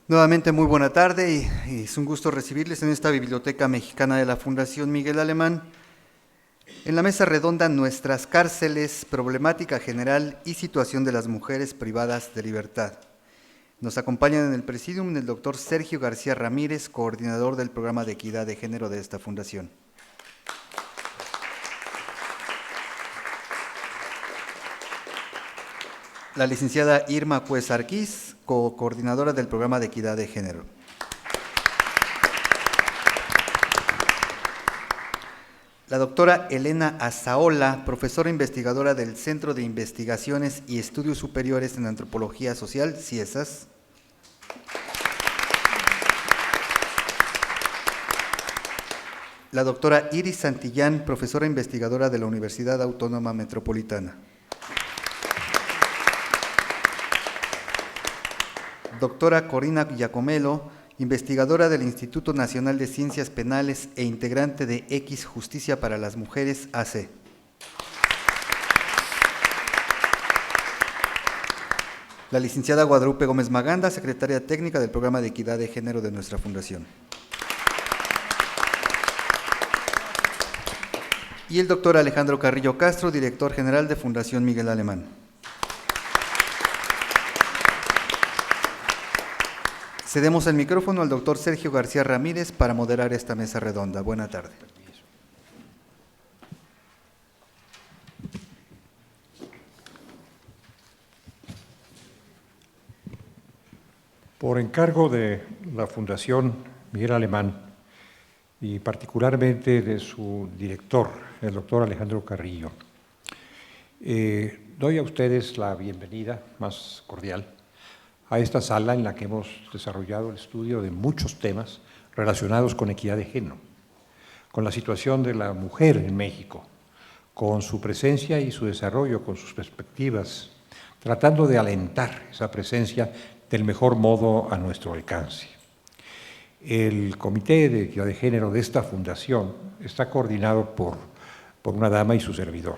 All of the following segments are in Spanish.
Nuevamente muy buena tarde y es un gusto recibirles en esta Biblioteca Mexicana de la Fundación Miguel Alemán. En la mesa redonda Nuestras cárceles, problemática general y situación de las mujeres privadas de libertad. Nos acompañan en el presidium el doctor Sergio García Ramírez, coordinador del programa de equidad de género de esta fundación. La licenciada Irma Cues Arquiz, coordinadora del programa de equidad de género. La doctora Elena Azaola, profesora investigadora del Centro de Investigaciones y Estudios Superiores en Antropología Social, CIESAS. La doctora Iris Santillán, profesora investigadora de la Universidad Autónoma Metropolitana. Doctora Corina Giacomelo, investigadora del Instituto Nacional de Ciencias Penales e integrante de X Justicia para las Mujeres, AC. La licenciada Guadalupe Gómez Maganda, secretaria técnica del Programa de Equidad de Género de nuestra fundación. Y el doctor Alejandro Carrillo Castro, director general de Fundación Miguel Alemán. Cedemos el micrófono al doctor Sergio García Ramírez para moderar esta mesa redonda. Buena tarde. Por encargo de la Fundación Miguel Alemán y particularmente de su director, el doctor Alejandro Carrillo, doy a ustedes la bienvenida más cordial a esta sala en la que hemos desarrollado el estudio de muchos temas relacionados con equidad de género, con la situación de la mujer en México, con su presencia y su desarrollo, con sus perspectivas, tratando de alentar esa presencia del mejor modo a nuestro alcance. El Comité de Equidad de Género de esta fundación está coordinado por una dama y su servidor.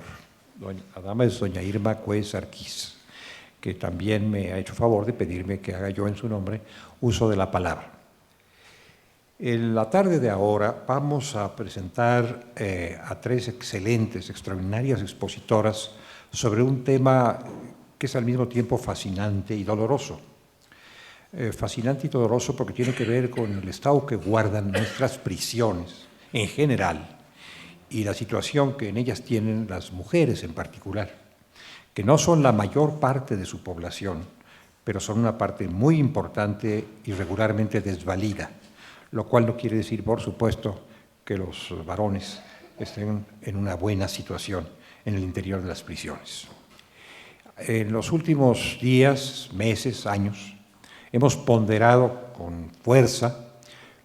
La dama es doña Irma Cues Arquiz, que también me ha hecho favor de pedirme que haga yo en su nombre uso de la palabra. En la tarde de ahora vamos a presentar a tres excelentes, extraordinarias expositoras sobre un tema que es al mismo tiempo fascinante y doloroso. Fascinante y doloroso porque tiene que ver con el estado que guardan nuestras prisiones en general y la situación que en ellas tienen las mujeres en particular, que no son la mayor parte de su población, pero son una parte muy importante y regularmente desvalida, lo cual no quiere decir, por supuesto, que los varones estén en una buena situación en el interior de las prisiones. En los últimos días, meses, años, hemos ponderado con fuerza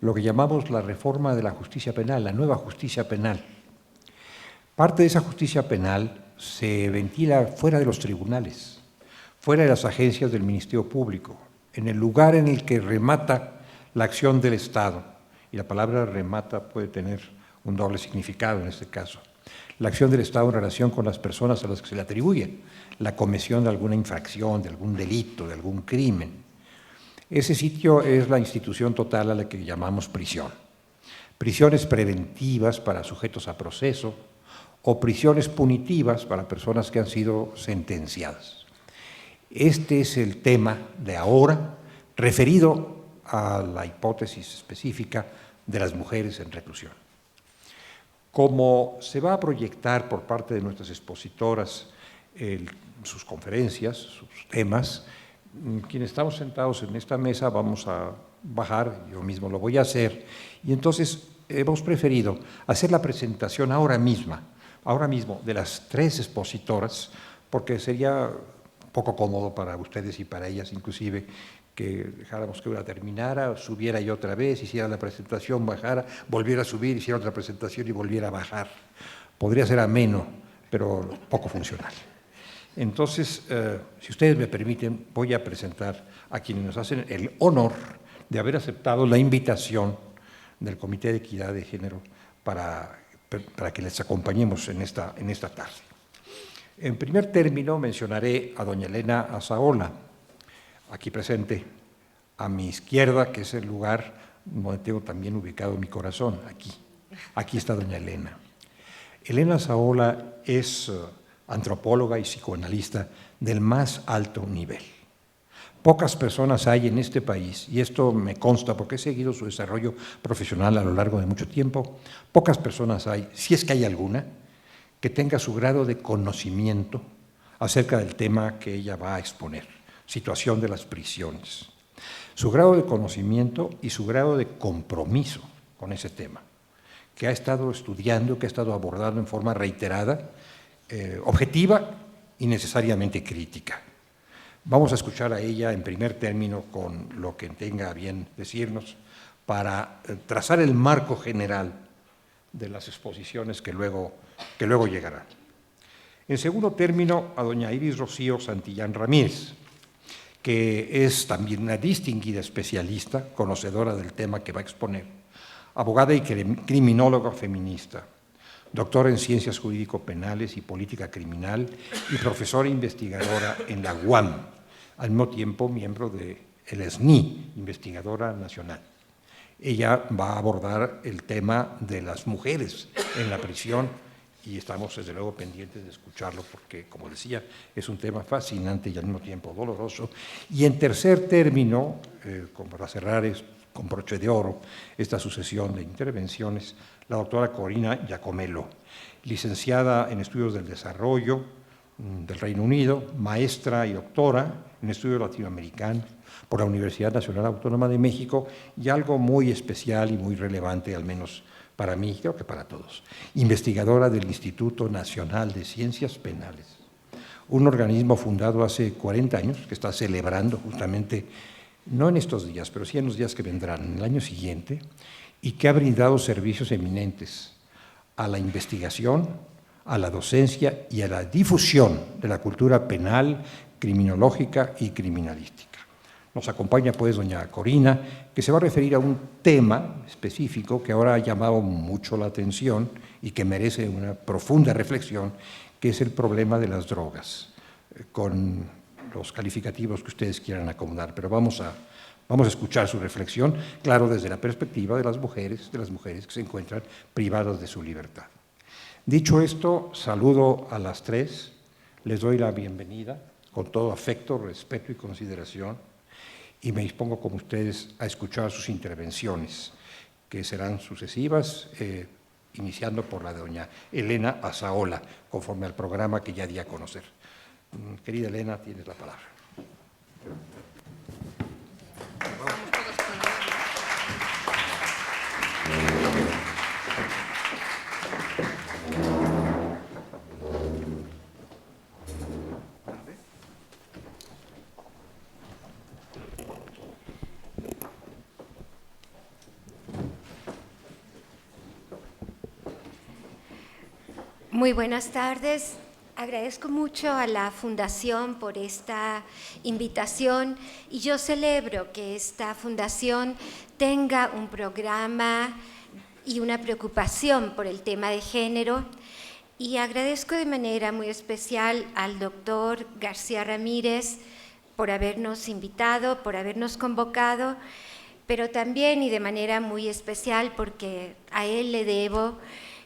lo que llamamos la reforma de la justicia penal, la nueva justicia penal. Parte de esa justicia penal se ventila fuera de los tribunales, fuera de las agencias del Ministerio Público, en el lugar en el que remata la acción del Estado. Y la palabra remata puede tener un doble significado en este caso. La acción del Estado en relación con las personas a las que se le atribuye la comisión de alguna infracción, de algún delito, de algún crimen. Ese sitio es la institución total a la que llamamos prisión. Prisiones preventivas para sujetos a proceso, o prisiones punitivas para personas que han sido sentenciadas. Este es el tema de ahora, referido a la hipótesis específica de las mujeres en reclusión. Como se va a proyectar por parte de nuestras expositoras sus conferencias, sus temas, quienes estamos sentados en esta mesa vamos a bajar, yo mismo lo voy a hacer, y entonces hemos preferido hacer la presentación ahora mismo de las tres expositoras, porque sería poco cómodo para ustedes y para ellas inclusive que dejáramos que una terminara, subiera y otra vez, hiciera la presentación, bajara, volviera a subir, hiciera otra presentación y volviera a bajar. Podría ser ameno, pero poco funcional. Entonces, si ustedes me permiten, voy a presentar a quienes nos hacen el honor de haber aceptado la invitación del Comité de Equidad de Género para que les acompañemos en esta tarde. En primer término mencionaré a doña Elena Azaola, aquí presente, a mi izquierda, que es el lugar donde tengo también ubicado mi corazón, aquí. Aquí está doña Elena. Elena Saola es antropóloga y psicoanalista del más alto nivel. Pocas personas hay en este país, y esto me consta porque he seguido su desarrollo profesional a lo largo de mucho tiempo, pocas personas hay, si es que hay alguna, que tenga su grado de conocimiento acerca del tema que ella va a exponer, situación de las prisiones. Su grado de conocimiento y su grado de compromiso con ese tema, que ha estado estudiando, que ha estado abordando en forma reiterada, objetiva y necesariamente crítica. Vamos a escuchar a ella en primer término con lo que tenga a bien decirnos para trazar el marco general de las exposiciones que luego llegarán. En segundo término, a doña Iris Rocío Santillán Ramírez, que es también una distinguida especialista, conocedora del tema que va a exponer, abogada y criminóloga feminista, doctora en Ciencias Jurídico-Penales y Política Criminal y profesora investigadora en la UAM, al mismo tiempo miembro del SNI, investigadora nacional. Ella va a abordar el tema de las mujeres en la prisión y estamos desde luego pendientes de escucharlo porque, como decía, es un tema fascinante y al mismo tiempo doloroso. Y en tercer término, como para cerrar con broche de oro esta sucesión de intervenciones, la doctora Corina Giacomello, licenciada en Estudios del Desarrollo del Reino Unido, maestra y doctora en Estudios Latinoamericanos por la Universidad Nacional Autónoma de México, y algo muy especial y muy relevante, al menos para mí, creo que para todos, investigadora del Instituto Nacional de Ciencias Penales, un organismo fundado hace 40 años, que está celebrando justamente, no en estos días, pero sí en los días que vendrán, en el año siguiente, y que ha brindado servicios eminentes a la investigación, a la docencia y a la difusión de la cultura penal, criminológica y criminalística. Nos acompaña pues doña Corina, que se va a referir a un tema específico que ahora ha llamado mucho la atención y que merece una profunda reflexión, que es el problema de las drogas, con los calificativos que ustedes quieran acomodar, pero vamos a escuchar su reflexión, claro, desde la perspectiva de las mujeres que se encuentran privadas de su libertad. Dicho esto, saludo a las tres, les doy la bienvenida con todo afecto, respeto y consideración, y me dispongo con ustedes a escuchar sus intervenciones, que serán sucesivas, iniciando por la de doña Elena Saola, conforme al programa que ya di a conocer. Querida Elena, tienes la palabra. Muy buenas tardes. Agradezco mucho a la Fundación por esta invitación y yo celebro que esta Fundación tenga un programa y una preocupación por el tema de género, y agradezco de manera muy especial al doctor García Ramírez por habernos invitado, por habernos convocado, pero también y de manera muy especial porque a él le debo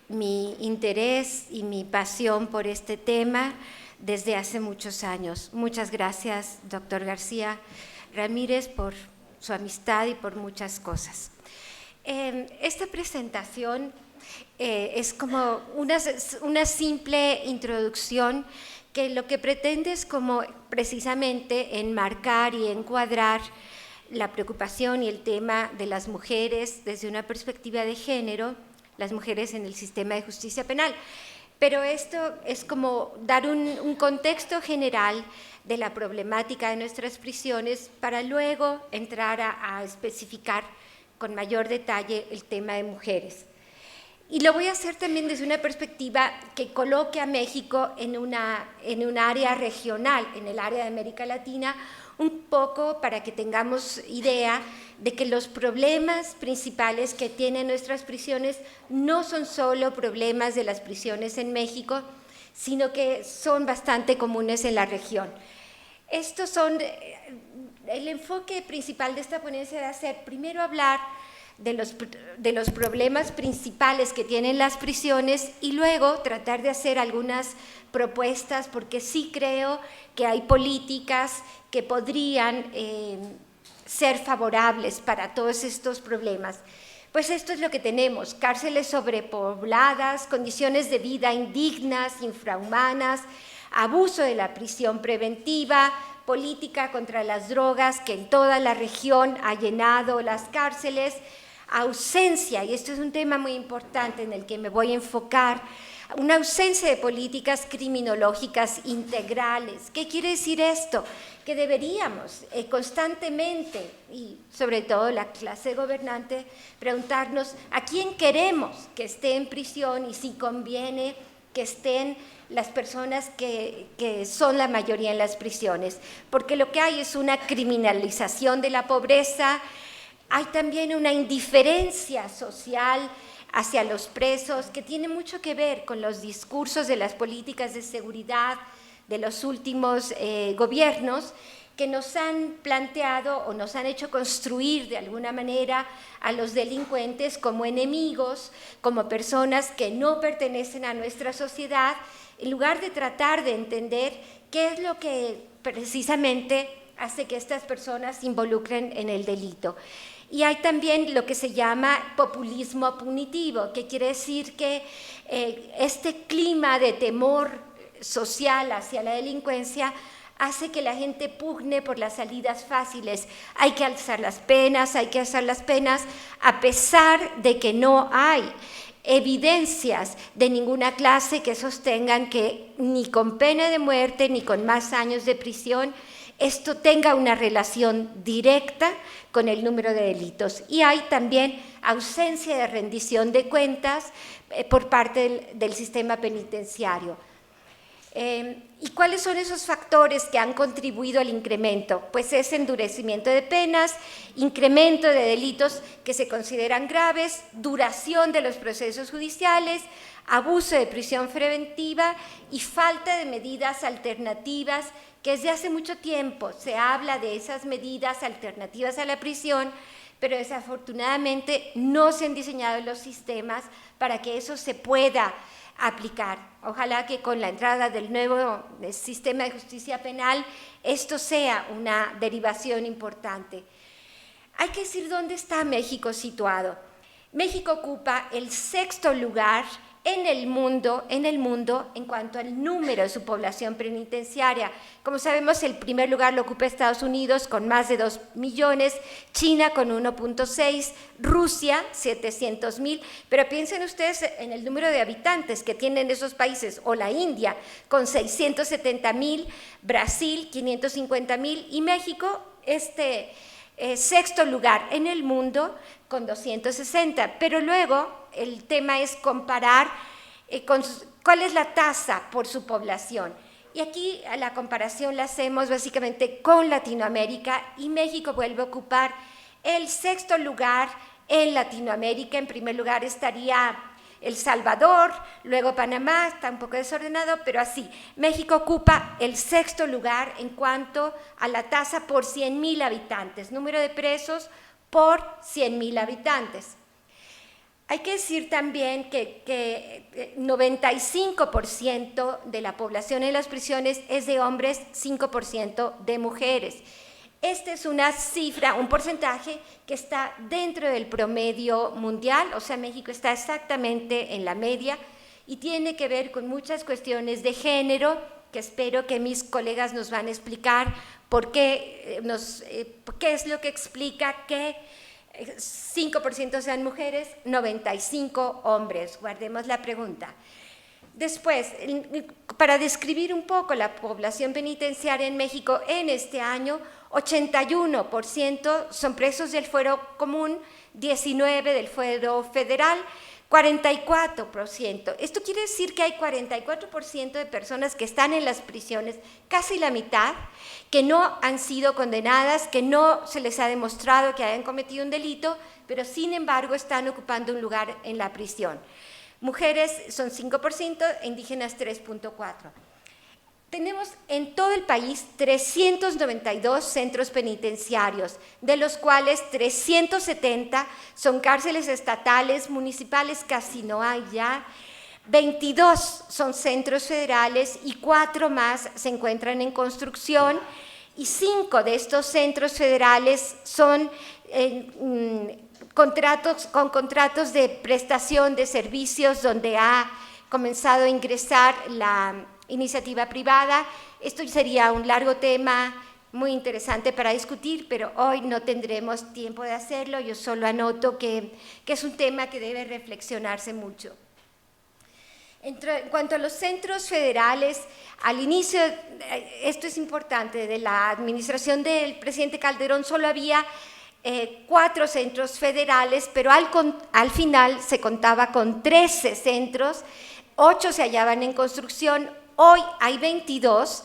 mi interés y mi pasión por este tema desde hace muchos años. Muchas gracias, doctor García Ramírez, por su amistad y por muchas cosas. Esta presentación es como una simple introducción que lo que pretende es como precisamente enmarcar y encuadrar la preocupación y el tema de las mujeres desde una perspectiva de género, las mujeres en el sistema de justicia penal. Pero esto es como dar un contexto general de la problemática de nuestras prisiones para luego entrar a especificar con mayor detalle el tema de mujeres. Y lo voy a hacer también desde una perspectiva que coloque a México en un área regional, en el área de América Latina, un poco para que tengamos idea de que los problemas principales que tienen nuestras prisiones no son solo problemas de las prisiones en México, sino que son bastante comunes en la región. Estos son el enfoque principal de esta ponencia va a ser primero hablar de los problemas principales que tienen las prisiones y luego tratar de hacer algunas propuestas, porque sí creo que hay políticas que podrían ser favorables para todos estos problemas. Pues esto es lo que tenemos: cárceles sobrepobladas, condiciones de vida indignas, infrahumanas, abuso de la prisión preventiva, política contra las drogas que en toda la región ha llenado las cárceles, ausencia, y esto es un tema muy importante en el que me voy a enfocar, una ausencia de políticas criminológicas integrales. ¿Qué quiere decir esto? Que deberíamos constantemente, y sobre todo la clase gobernante, preguntarnos a quién queremos que esté en prisión y si conviene que estén las personas que son la mayoría en las prisiones, porque lo que hay es una criminalización de la pobreza. Hay también una indiferencia social hacia los presos que tiene mucho que ver con los discursos de las políticas de seguridad de los últimos gobiernos, que nos han planteado o nos han hecho construir de alguna manera a los delincuentes como enemigos, como personas que no pertenecen a nuestra sociedad, en lugar de tratar de entender qué es lo que precisamente hace que estas personas se involucren en el delito. Y hay también lo que se llama populismo punitivo, que quiere decir que este clima de temor social hacia la delincuencia hace que la gente pugne por las salidas fáciles. Hay que alzar las penas, a pesar de que no hay evidencias de ninguna clase que sostengan que ni con pena de muerte ni con más años de prisión esto tenga una relación directa con el número de delitos. Y hay también ausencia de rendición de cuentas por parte del sistema penitenciario. ¿Y cuáles son esos factores que han contribuido al incremento? Pues es endurecimiento de penas, incremento de delitos que se consideran graves, duración de los procesos judiciales, abuso de prisión preventiva y falta de medidas alternativas, que desde hace mucho tiempo se habla de esas medidas alternativas a la prisión, pero desafortunadamente no se han diseñado los sistemas para que eso se pueda aplicar. Ojalá que con la entrada del nuevo sistema de justicia penal esto sea una derivación importante. Hay que decir dónde está México situado. México ocupa el 6º lugar en el mundo en cuanto al número de su población penitenciaria. Como sabemos, el primer lugar lo ocupa Estados Unidos con más de 2 millones, China con 1.6, Rusia 700,000, pero piensen ustedes en el número de habitantes que tienen esos países, o la India con 670,000, Brasil 550,000 y México 6º lugar en el mundo con 260, pero luego el tema es comparar cuál es la tasa por su población. Y aquí la comparación la hacemos básicamente con Latinoamérica, y México vuelve a ocupar el 6º lugar en Latinoamérica. En primer lugar estaría El Salvador, luego Panamá, está un poco desordenado, pero así. México ocupa el 6º lugar en cuanto a la tasa por 100,000 habitantes, número de presos por 100,000 habitantes. Hay que decir también que 95% de la población en las prisiones es de hombres, 5% de mujeres. Esta es una cifra, un porcentaje que está dentro del promedio mundial, o sea, México está exactamente en la media y tiene que ver con muchas cuestiones de género, que espero que mis colegas nos van a explicar qué es lo que explica que 5% sean mujeres, 95 hombres. Guardemos la pregunta. Después, para describir un poco la población penitenciaria en México en este año, 81% son presos del fuero común, 19% del fuero federal, 44%. Esto quiere decir que hay 44% de personas que están en las prisiones, casi la mitad, que no han sido condenadas, que no se les ha demostrado que hayan cometido un delito, pero sin embargo están ocupando un lugar en la prisión. Mujeres son 5%, indígenas 3.4%. Tenemos en todo el país 392 centros penitenciarios, de los cuales 370 son cárceles estatales, municipales casi no hay ya, 22 son centros federales y 4 más se encuentran en construcción, y 5 de estos centros federales son contratos de prestación de servicios donde ha comenzado a ingresar la iniciativa privada. Esto sería un largo tema muy interesante para discutir, pero hoy no tendremos tiempo de hacerlo. Yo solo anoto que es un tema que debe reflexionarse mucho. En cuanto a los centros federales, al inicio, esto es importante, de la administración del presidente Calderón solo había 4 centros federales, pero al final se contaba con 13 centros, 8 se hallaban en construcción, hoy hay 22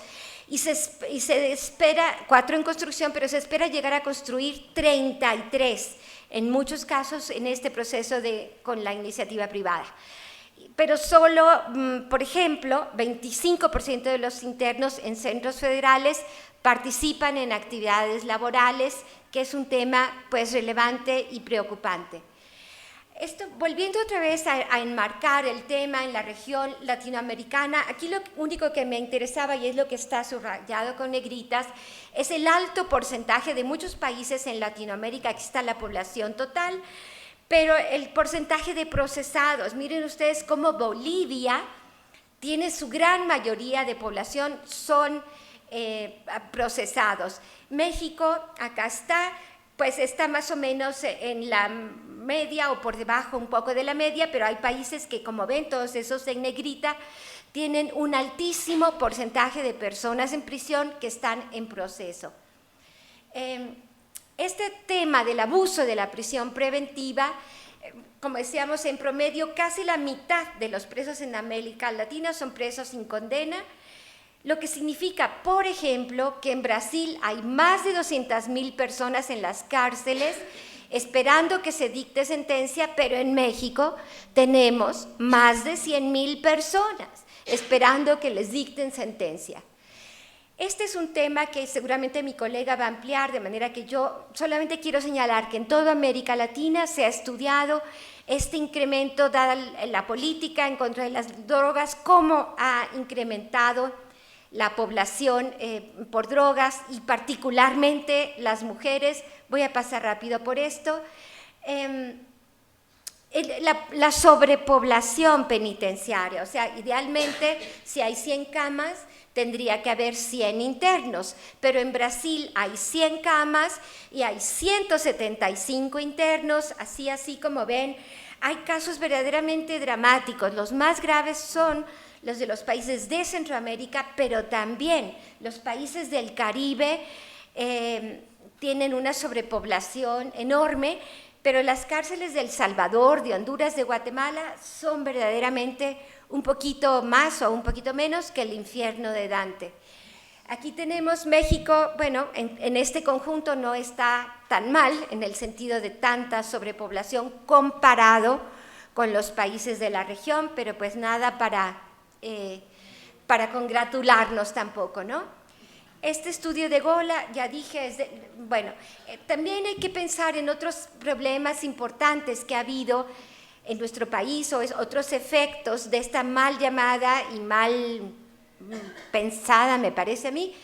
y se espera, 4 en construcción, pero se espera llegar a construir 33, en muchos casos en este proceso con la iniciativa privada. Pero solo, por ejemplo, 25% de los internos en centros federales participan en actividades laborales, que es un tema pues relevante y preocupante. Volviendo otra vez a enmarcar el tema en la región latinoamericana, aquí lo único que me interesaba, y es lo que está subrayado con negritas, es el alto porcentaje de muchos países en Latinoamérica. Aquí está la población total, pero el porcentaje de procesados. Miren ustedes cómo Bolivia tiene su gran mayoría de población son procesados. México, acá está, pues está más o menos en la media o por debajo un poco de la media, pero hay países que, como ven, todos esos en negrita, tienen un altísimo porcentaje de personas en prisión que están en proceso. Este tema del abuso de la prisión preventiva, como decíamos, en promedio casi la mitad de los presos en América Latina son presos sin condena, lo que significa, por ejemplo, que en Brasil hay más de 200,000 personas en las cárceles esperando que se dicte sentencia, pero en México tenemos más de 100,000 personas esperando que les dicten sentencia. Este es un tema que seguramente mi colega va a ampliar, de manera que yo solamente quiero señalar que en toda América Latina se ha estudiado este incremento, dada la política en contra de las drogas, cómo ha incrementado la población por drogas y particularmente las mujeres. Voy a pasar rápido por esto. La sobrepoblación penitenciaria, o sea, idealmente si hay 100 camas, tendría que haber 100 internos, pero en Brasil hay 100 camas y hay 175 internos, así como ven. Hay casos verdaderamente dramáticos. Los más graves son los de los países de Centroamérica, pero también los países del Caribe tienen una sobrepoblación enorme, pero las cárceles de El Salvador, de Honduras, de Guatemala son verdaderamente un poquito más o un poquito menos que el infierno de Dante. Aquí tenemos México, bueno, en este conjunto no está tan mal en el sentido de tanta sobrepoblación comparado con los países de la región, pero pues nada para congratularnos tampoco, ¿no? Este estudio de Gola, ya dije, también hay que pensar en otros problemas importantes que ha habido en nuestro país, o otros efectos de esta mal llamada y mal pensada, me parece a mí,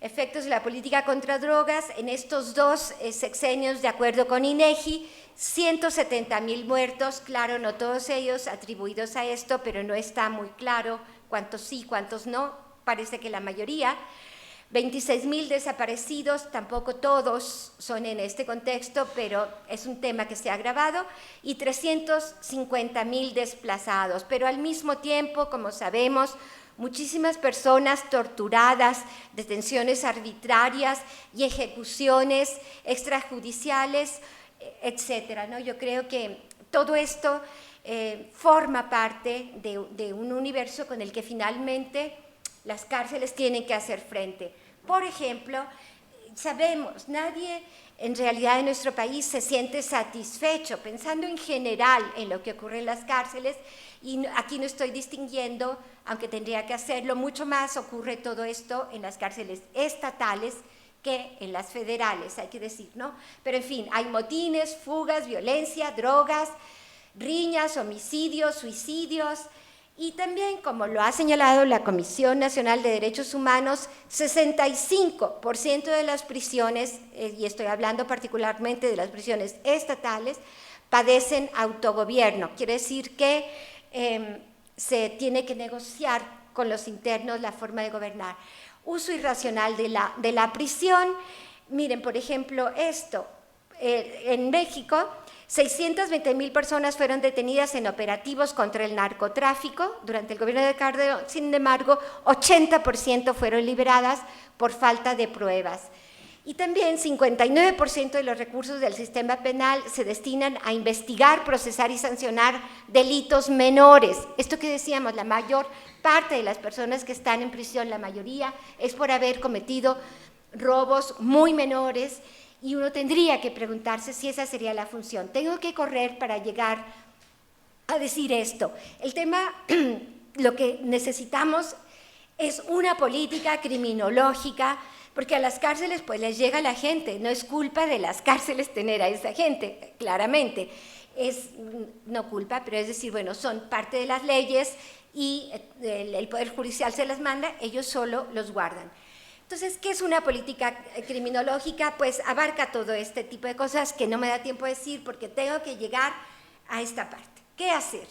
efectos de la política contra drogas. En estos 2 sexenios, de acuerdo con INEGI, 170,000 muertos, claro, no todos ellos atribuidos a esto, pero no está muy claro cuántos sí, cuántos no, parece que la mayoría. 26,000 desaparecidos, tampoco todos son en este contexto, pero es un tema que se ha agravado, y 350,000 desplazados, pero al mismo tiempo, como sabemos, muchísimas personas torturadas, detenciones arbitrarias y ejecuciones extrajudiciales, etcétera, ¿no? Yo creo que todo esto forma parte de un universo con el que finalmente las cárceles tienen que hacer frente. Por ejemplo, sabemos, nadie en realidad en nuestro país se siente satisfecho, pensando en general en lo que ocurre en las cárceles, y aquí no estoy distinguiendo, aunque tendría que hacerlo, mucho más ocurre todo esto en las cárceles estatales que en las federales, hay que decir, ¿no? Pero en fin, hay motines, fugas, violencia, drogas, riñas, homicidios, suicidios, y también, como lo ha señalado la Comisión Nacional de Derechos Humanos, 65% de las prisiones, y estoy hablando particularmente de las prisiones estatales, padecen autogobierno. Quiere decir que se tiene que negociar con los internos la forma de gobernar. Uso irracional de la prisión. Miren, por ejemplo, esto. En México, 620,000 personas fueron detenidas en operativos contra el narcotráfico durante el gobierno de Calderón. Sin embargo, 80% fueron liberadas por falta de pruebas. Y también 59% de los recursos del sistema penal se destinan a investigar, procesar y sancionar delitos menores. Esto que decíamos, la mayor parte de las personas que están en prisión, la mayoría, es por haber cometido robos muy menores, y uno tendría que preguntarse si esa sería la función. Tengo que correr para llegar a decir esto. El tema, lo que necesitamos es una política criminológica, porque a las cárceles pues les llega la gente, no es culpa de las cárceles tener a esa gente, claramente, es no culpa, pero es decir, bueno, son parte de las leyes y el Poder Judicial se las manda, ellos solo los guardan. Entonces, ¿qué es una política criminológica? Pues abarca todo este tipo de cosas que no me da tiempo de decir porque tengo que llegar a esta parte. ¿Qué hacer?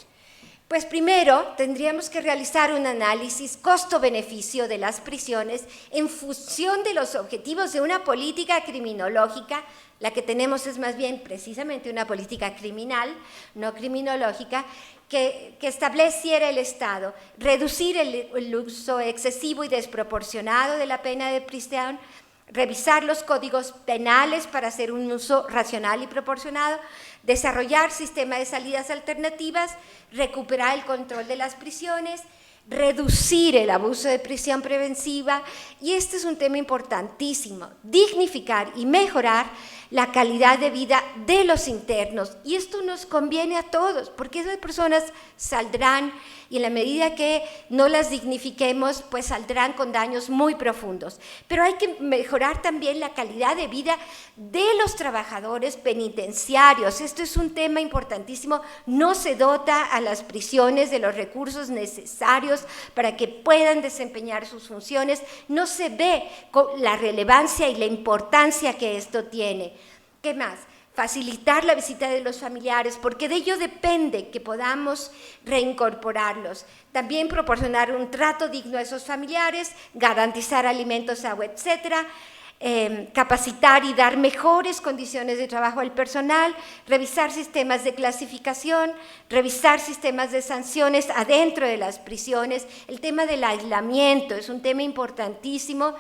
Pues primero tendríamos que realizar un análisis costo-beneficio de las prisiones en función de los objetivos de una política criminológica. La que tenemos es más bien precisamente una política criminal, no criminológica, que estableciera el Estado, reducir el uso excesivo y desproporcionado de la pena de prisión, revisar los códigos penales para hacer un uso racional y proporcionado, desarrollar sistemas de salidas alternativas, recuperar el control de las prisiones, reducir el abuso de prisión preventiva, y este es un tema importantísimo, dignificar y mejorar la calidad de vida de los internos, y esto nos conviene a todos, porque esas personas saldrán, y en la medida que no las dignifiquemos, pues saldrán con daños muy profundos. Pero hay que mejorar también la calidad de vida de los trabajadores penitenciarios. Esto es un tema importantísimo. No se dota a las prisiones de los recursos necesarios para que puedan desempeñar sus funciones. No se ve la relevancia y la importancia que esto tiene. ¿Qué más? Facilitar la visita de los familiares, porque de ello depende que podamos reincorporarlos. También proporcionar un trato digno a esos familiares, garantizar alimentos, agua, etcétera, capacitar y dar mejores condiciones de trabajo al personal, revisar sistemas de clasificación, revisar sistemas de sanciones adentro de las prisiones. El tema del aislamiento es un tema importantísimo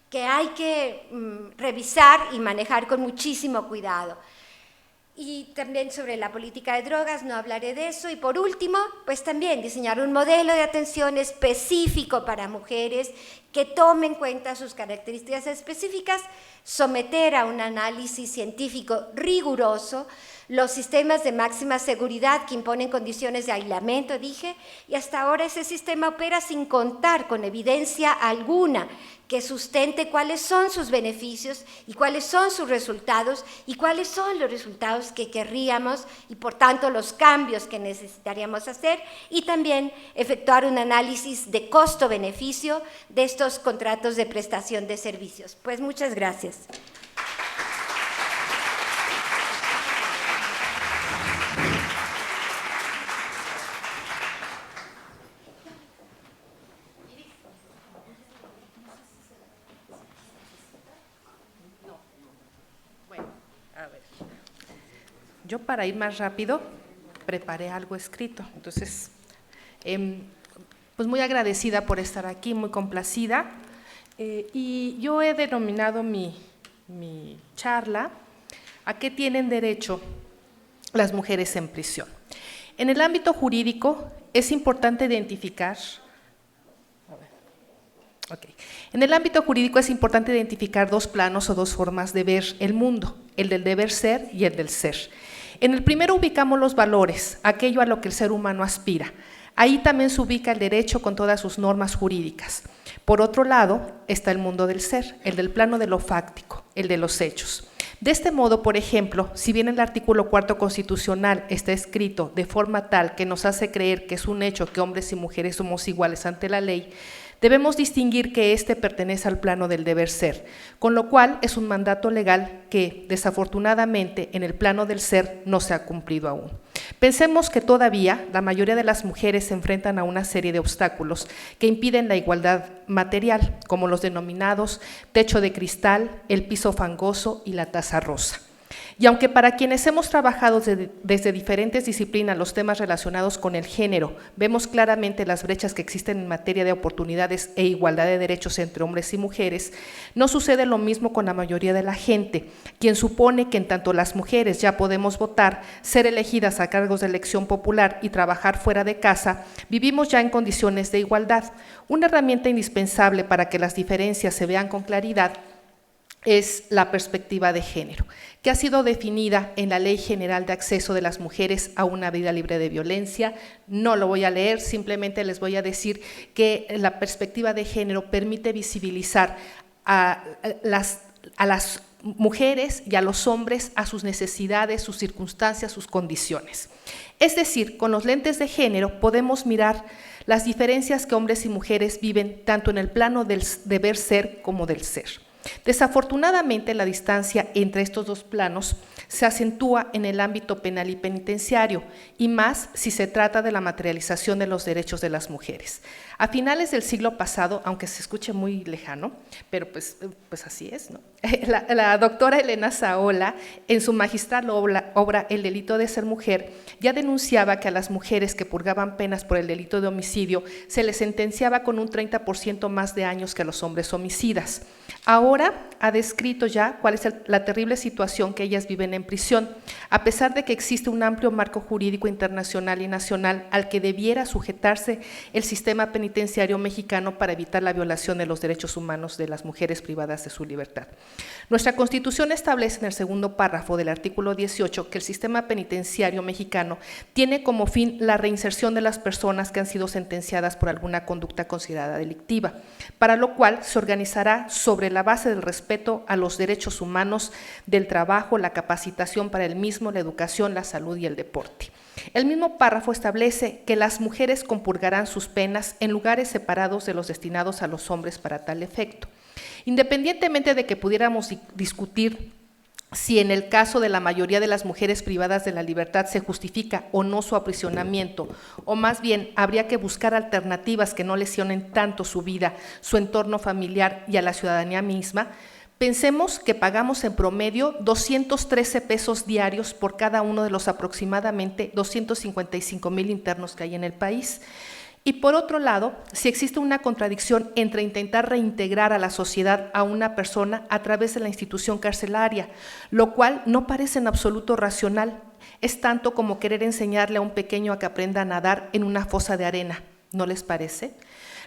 que hay que revisar y manejar con muchísimo cuidado. Y también sobre la política de drogas, no hablaré de eso. Y por último, pues también diseñar un modelo de atención específico para mujeres que tome en cuenta sus características específicas, someter a un análisis científico riguroso los sistemas de máxima seguridad que imponen condiciones de aislamiento, dije, y hasta ahora ese sistema opera sin contar con evidencia alguna que sustente cuáles son sus beneficios y cuáles son sus resultados y cuáles son los resultados que querríamos y por tanto los cambios que necesitaríamos hacer, y también efectuar un análisis de costo-beneficio de estos contratos de prestación de servicios. Pues muchas gracias. Yo, para ir más rápido, preparé algo escrito. Entonces, pues muy agradecida por estar aquí, muy complacida. Y yo he denominado mi charla ¿a qué tienen derecho las mujeres en prisión? En el ámbito jurídico es importante identificar Okay. En el ámbito jurídico es importante identificar dos planos o dos formas de ver el mundo, el del deber ser y el del ser. En el primero ubicamos los valores, aquello a lo que el ser humano aspira. Ahí también se ubica el derecho con todas sus normas jurídicas. Por otro lado está el mundo del ser, el del plano de lo fáctico, el de los hechos. De este modo, por ejemplo, si bien el artículo 4 constitucional está escrito de forma tal que nos hace creer que es un hecho que hombres y mujeres somos iguales ante la ley, debemos distinguir que éste pertenece al plano del deber ser, con lo cual es un mandato legal que, desafortunadamente, en el plano del ser no se ha cumplido aún. Pensemos que todavía la mayoría de las mujeres se enfrentan a una serie de obstáculos que impiden la igualdad material, como los denominados techo de cristal, el piso fangoso y la taza rosa. Y aunque para quienes hemos trabajado desde diferentes disciplinas los temas relacionados con el género, vemos claramente las brechas que existen en materia de oportunidades e igualdad de derechos entre hombres y mujeres, no sucede lo mismo con la mayoría de la gente, quien supone que en tanto las mujeres ya podemos votar, ser elegidas a cargos de elección popular y trabajar fuera de casa, vivimos ya en condiciones de igualdad. Una herramienta indispensable para que las diferencias se vean con claridad es la perspectiva de género, que ha sido definida en la Ley General de Acceso de las Mujeres a una Vida Libre de Violencia. No lo voy a leer, simplemente les voy a decir que la perspectiva de género permite visibilizar a las mujeres y a los hombres, a sus necesidades, sus circunstancias, sus condiciones. Es decir, con los lentes de género podemos mirar las diferencias que hombres y mujeres viven tanto en el plano del deber ser como del ser. Desafortunadamente, la distancia entre estos dos planos se acentúa en el ámbito penal y penitenciario, y más si se trata de la materialización de los derechos de las mujeres. A finales del siglo pasado, aunque se escuche muy lejano, pero pues así es, ¿no? La doctora Elena Saola, en su magistral obra El delito de ser mujer, ya denunciaba que a las mujeres que purgaban penas por el delito de homicidio se les sentenciaba con un 30% más de años que a los hombres homicidas. Ahora ha descrito ya cuál es la terrible situación que ellas viven en prisión, a pesar de que existe un amplio marco jurídico internacional y nacional al que debiera sujetarse el sistema penitenciario mexicano para evitar la violación de los derechos humanos de las mujeres privadas de su libertad. Nuestra Constitución establece en el segundo párrafo del artículo 18 que el sistema penitenciario mexicano tiene como fin la reinserción de las personas que han sido sentenciadas por alguna conducta considerada delictiva, para lo cual se organizará sobre la base del respeto a los derechos humanos, del trabajo, la capacitación para el mismo, la educación, la salud y el deporte. El mismo párrafo establece que las mujeres compurgarán sus penas en lugares separados de los destinados a los hombres para tal efecto. Independientemente de que pudiéramos discutir si en el caso de la mayoría de las mujeres privadas de la libertad se justifica o no su aprisionamiento, o más bien habría que buscar alternativas que no lesionen tanto su vida, su entorno familiar y a la ciudadanía misma, pensemos que pagamos en promedio 213 pesos diarios por cada uno de los aproximadamente 255,000 internos que hay en el país. Y por otro lado, si existe una contradicción entre intentar reintegrar a la sociedad a una persona a través de la institución carcelaria, lo cual no parece en absoluto racional, es tanto como querer enseñarle a un pequeño a que aprenda a nadar en una fosa de arena, ¿no les parece?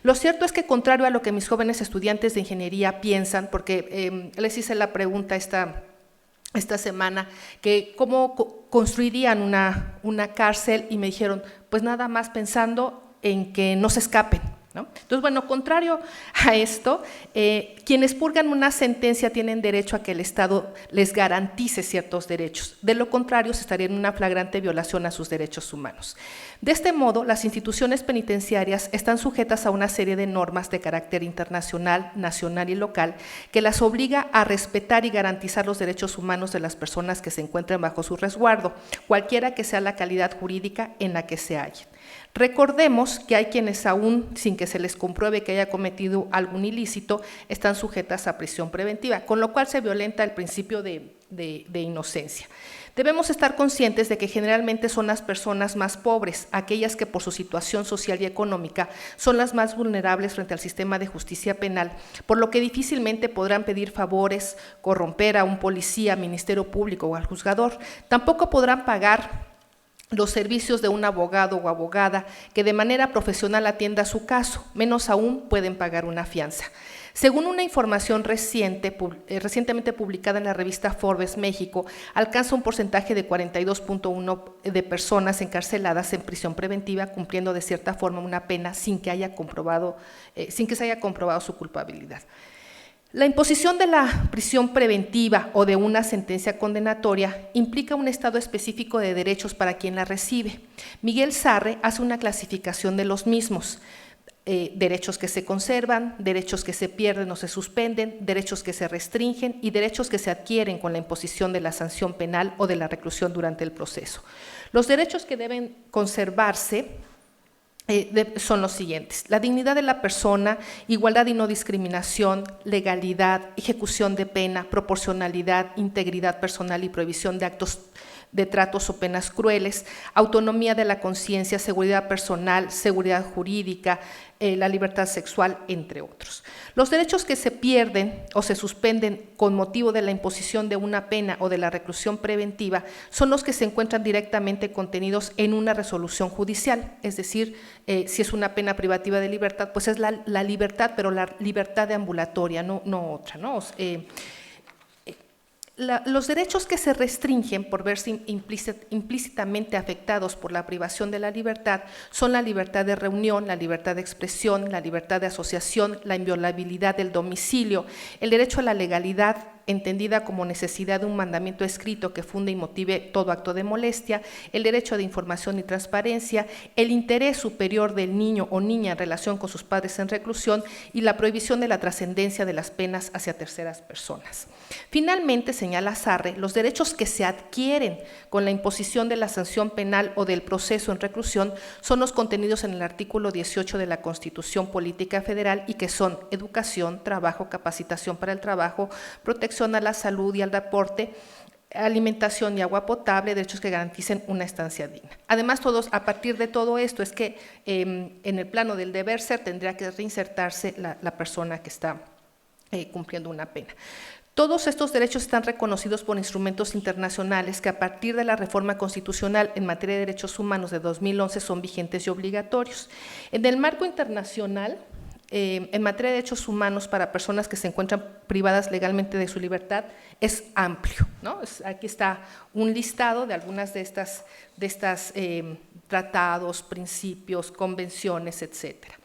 Lo cierto es que, contrario a lo que mis jóvenes estudiantes de ingeniería piensan, porque les hice la pregunta esta semana, que cómo construirían una cárcel, y me dijeron, pues nada más pensando en que no se escapen, ¿no? Entonces, bueno, contrario a esto, quienes purgan una sentencia tienen derecho a que el Estado les garantice ciertos derechos. De lo contrario, se estaría en una flagrante violación a sus derechos humanos. De este modo, las instituciones penitenciarias están sujetas a una serie de normas de carácter internacional, nacional y local que las obliga a respetar y garantizar los derechos humanos de las personas que se encuentren bajo su resguardo, cualquiera que sea la calidad jurídica en la que se hallen. Recordemos que hay quienes aún, sin que se les compruebe que haya cometido algún ilícito, están sujetas a prisión preventiva, con lo cual se violenta el principio de inocencia. Debemos estar conscientes de que generalmente son las personas más pobres, aquellas que por su situación social y económica son las más vulnerables frente al sistema de justicia penal, por lo que difícilmente podrán pedir favores, corromper a un policía, ministerio público o al juzgador. Tampoco podrán pagar los servicios de un abogado o abogada que de manera profesional atienda su caso, menos aún pueden pagar una fianza. Según una información recientemente publicada en la revista Forbes México, alcanza un porcentaje de 42.1% de personas encarceladas en prisión preventiva, cumpliendo de cierta forma una pena sin que se haya comprobado su culpabilidad. La imposición de la prisión preventiva o de una sentencia condenatoria implica un estado específico de derechos para quien la recibe. Miguel Sarre hace una clasificación de los mismos: derechos que se conservan, derechos que se pierden o se suspenden, derechos que se restringen y derechos que se adquieren con la imposición de la sanción penal o de la reclusión durante el proceso. Los derechos que deben conservarse son los siguientes: la dignidad de la persona, igualdad y no discriminación, legalidad, ejecución de pena, proporcionalidad, integridad personal y prohibición de actos de tratos o penas crueles, autonomía de la conciencia, seguridad personal, seguridad jurídica, la libertad sexual, entre otros. Los derechos que se pierden o se suspenden con motivo de la imposición de una pena o de la reclusión preventiva son los que se encuentran directamente contenidos en una resolución judicial, es decir, si es una pena privativa de libertad, pues es la libertad, pero la libertad de ambulatoria, no otra, ¿no? Los derechos que se restringen por verse implícitamente afectados por la privación de la libertad son la libertad de reunión, la libertad de expresión, la libertad de asociación, la inviolabilidad del domicilio, el derecho a la legalidad, entendida como necesidad de un mandamiento escrito que funde y motive todo acto de molestia, el derecho de información y transparencia, el interés superior del niño o niña en relación con sus padres en reclusión y la prohibición de la trascendencia de las penas hacia terceras personas. Finalmente, señala Sarre, los derechos que se adquieren con la imposición de la sanción penal o del proceso en reclusión son los contenidos en el artículo 18 de la Constitución Política Federal y que son educación, trabajo, capacitación para el trabajo, protección a la salud y al deporte, alimentación y agua potable, derechos que garanticen una estancia digna. Además, a partir de todo esto es que en el plano del deber ser tendría que reinsertarse la persona que está cumpliendo una pena. Todos estos derechos están reconocidos por instrumentos internacionales que a partir de la reforma constitucional en materia de derechos humanos de 2011 son vigentes y obligatorios. En el marco internacional, en materia de derechos humanos para personas que se encuentran privadas legalmente de su libertad es amplio, ¿no? Aquí está un listado de algunas de estas tratados, principios, convenciones, etcétera.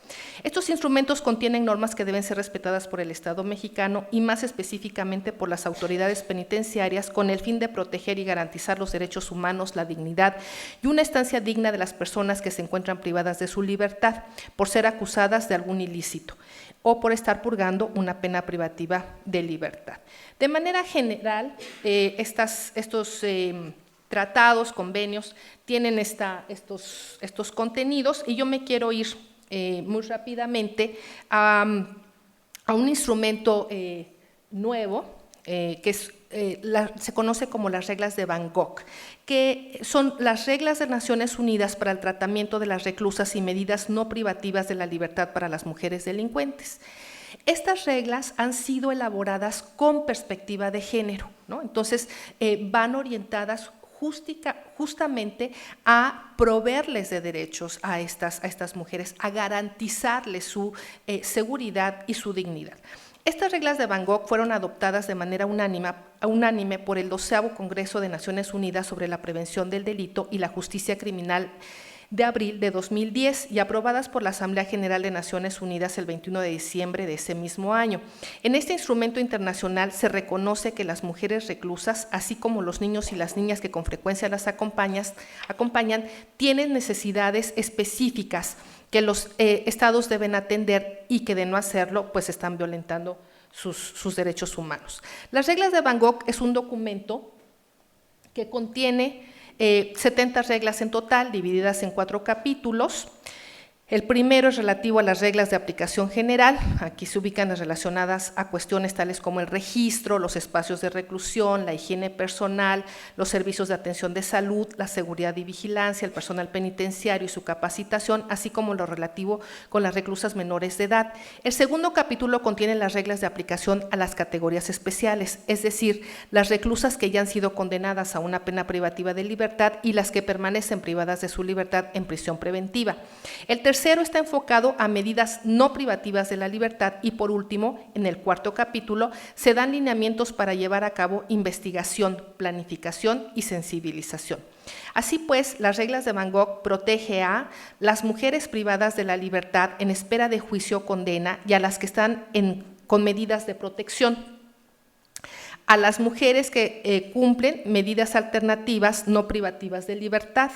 Estos instrumentos contienen normas que deben ser respetadas por el Estado mexicano y más específicamente por las autoridades penitenciarias con el fin de proteger y garantizar los derechos humanos, la dignidad y una estancia digna de las personas que se encuentran privadas de su libertad por ser acusadas de algún ilícito o por estar purgando una pena privativa de libertad. De manera general, estos tratados, convenios, tienen estos contenidos y yo me quiero ir muy rápidamente a un instrumento nuevo que se conoce como las reglas de Bangkok, que son las reglas de Naciones Unidas para el tratamiento de las reclusas y medidas no privativas de la libertad para las mujeres delincuentes. Estas reglas han sido elaboradas con perspectiva de género, ¿no? Entonces van orientadas justamente a proveerles de derechos a estas mujeres, a garantizarles su seguridad y su dignidad. Estas reglas de Bangkok fueron adoptadas de manera unánime por el 12º Congreso de Naciones Unidas sobre la Prevención del Delito y la Justicia Criminal de abril de 2010 y aprobadas por la Asamblea General de Naciones Unidas el 21 de diciembre de ese mismo año. En este instrumento internacional se reconoce que las mujeres reclusas, así como los niños y las niñas que con frecuencia las acompañan, tienen necesidades específicas que los estados deben atender y que de no hacerlo, pues están violentando sus derechos humanos. Las reglas de Bangkok es un documento que contiene 70 reglas en total, divididas en 4 capítulos. El primero es relativo a las reglas de aplicación general. Aquí se ubican las relacionadas a cuestiones tales como el registro, los espacios de reclusión, la higiene personal, los servicios de atención de salud, la seguridad y vigilancia, el personal penitenciario y su capacitación, así como lo relativo con las reclusas menores de edad. El segundo capítulo contiene las reglas de aplicación a las categorías especiales, es decir, las reclusas que ya han sido condenadas a una pena privativa de libertad y las que permanecen privadas de su libertad en prisión preventiva. El tercero está enfocado a medidas no privativas de la libertad y por último, en el cuarto capítulo, se dan lineamientos para llevar a cabo investigación, planificación y sensibilización. Así pues, las reglas de Van Gogh protege a las mujeres privadas de la libertad en espera de juicio o condena y a las que están con medidas de protección, a las mujeres que cumplen medidas alternativas no privativas de libertad,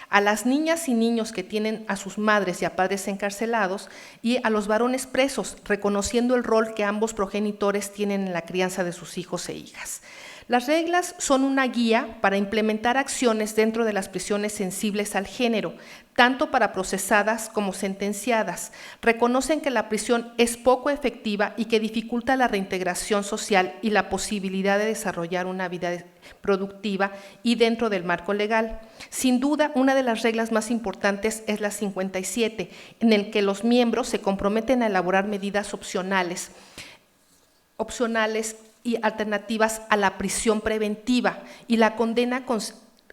a las niñas y niños que tienen a sus madres y a padres encarcelados y a los varones presos, reconociendo el rol que ambos progenitores tienen en la crianza de sus hijos e hijas. Las reglas son una guía para implementar acciones dentro de las prisiones sensibles al género, tanto para procesadas como sentenciadas. Reconocen que la prisión es poco efectiva y que dificulta la reintegración social y la posibilidad de desarrollar una vida productiva y dentro del marco legal. Sin duda, una de las reglas más importantes es la 57, en el que los miembros se comprometen a elaborar medidas opcionales y alternativas a la prisión preventiva y la condena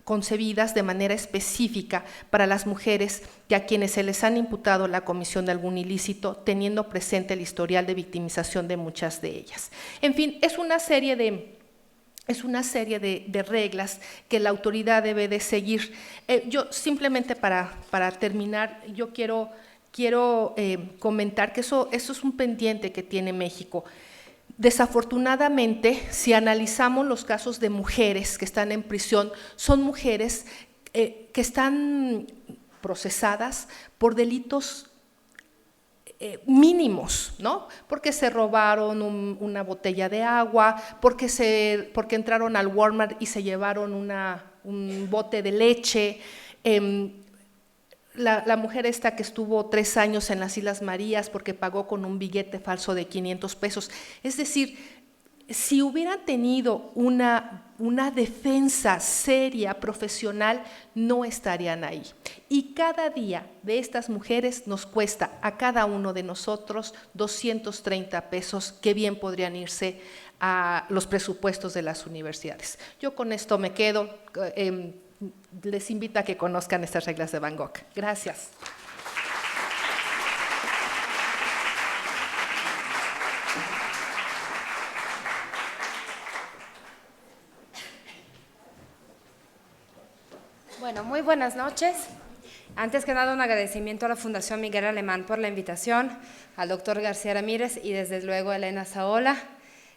concebidas de manera específica para las mujeres que a quienes se les han imputado la comisión de algún ilícito, teniendo presente el historial de victimización de muchas de ellas. En fin, es una serie de reglas que la autoridad debe de seguir. Yo simplemente para terminar, yo quiero comentar que eso es un pendiente que tiene México. Desafortunadamente, si analizamos los casos de mujeres que están en prisión, son mujeres que están procesadas por delitos mínimos, ¿no? Porque se robaron una botella de agua, porque entraron al Walmart y se llevaron un bote de leche. La mujer esta que estuvo 3 años en las Islas Marías porque pagó con un billete falso de 500 pesos. Es decir, si hubieran tenido una defensa seria, profesional, no estarían ahí. Y cada día de estas mujeres nos cuesta a cada uno de nosotros 230 pesos que bien podrían irse a los presupuestos de las universidades. Yo con esto me quedo. Les invito a que conozcan estas reglas de Van Gogh. Gracias. Bueno, muy buenas noches. Antes que nada, un agradecimiento a la Fundación Miguel Alemán por la invitación, al doctor García Ramírez y desde luego a Elena Saola,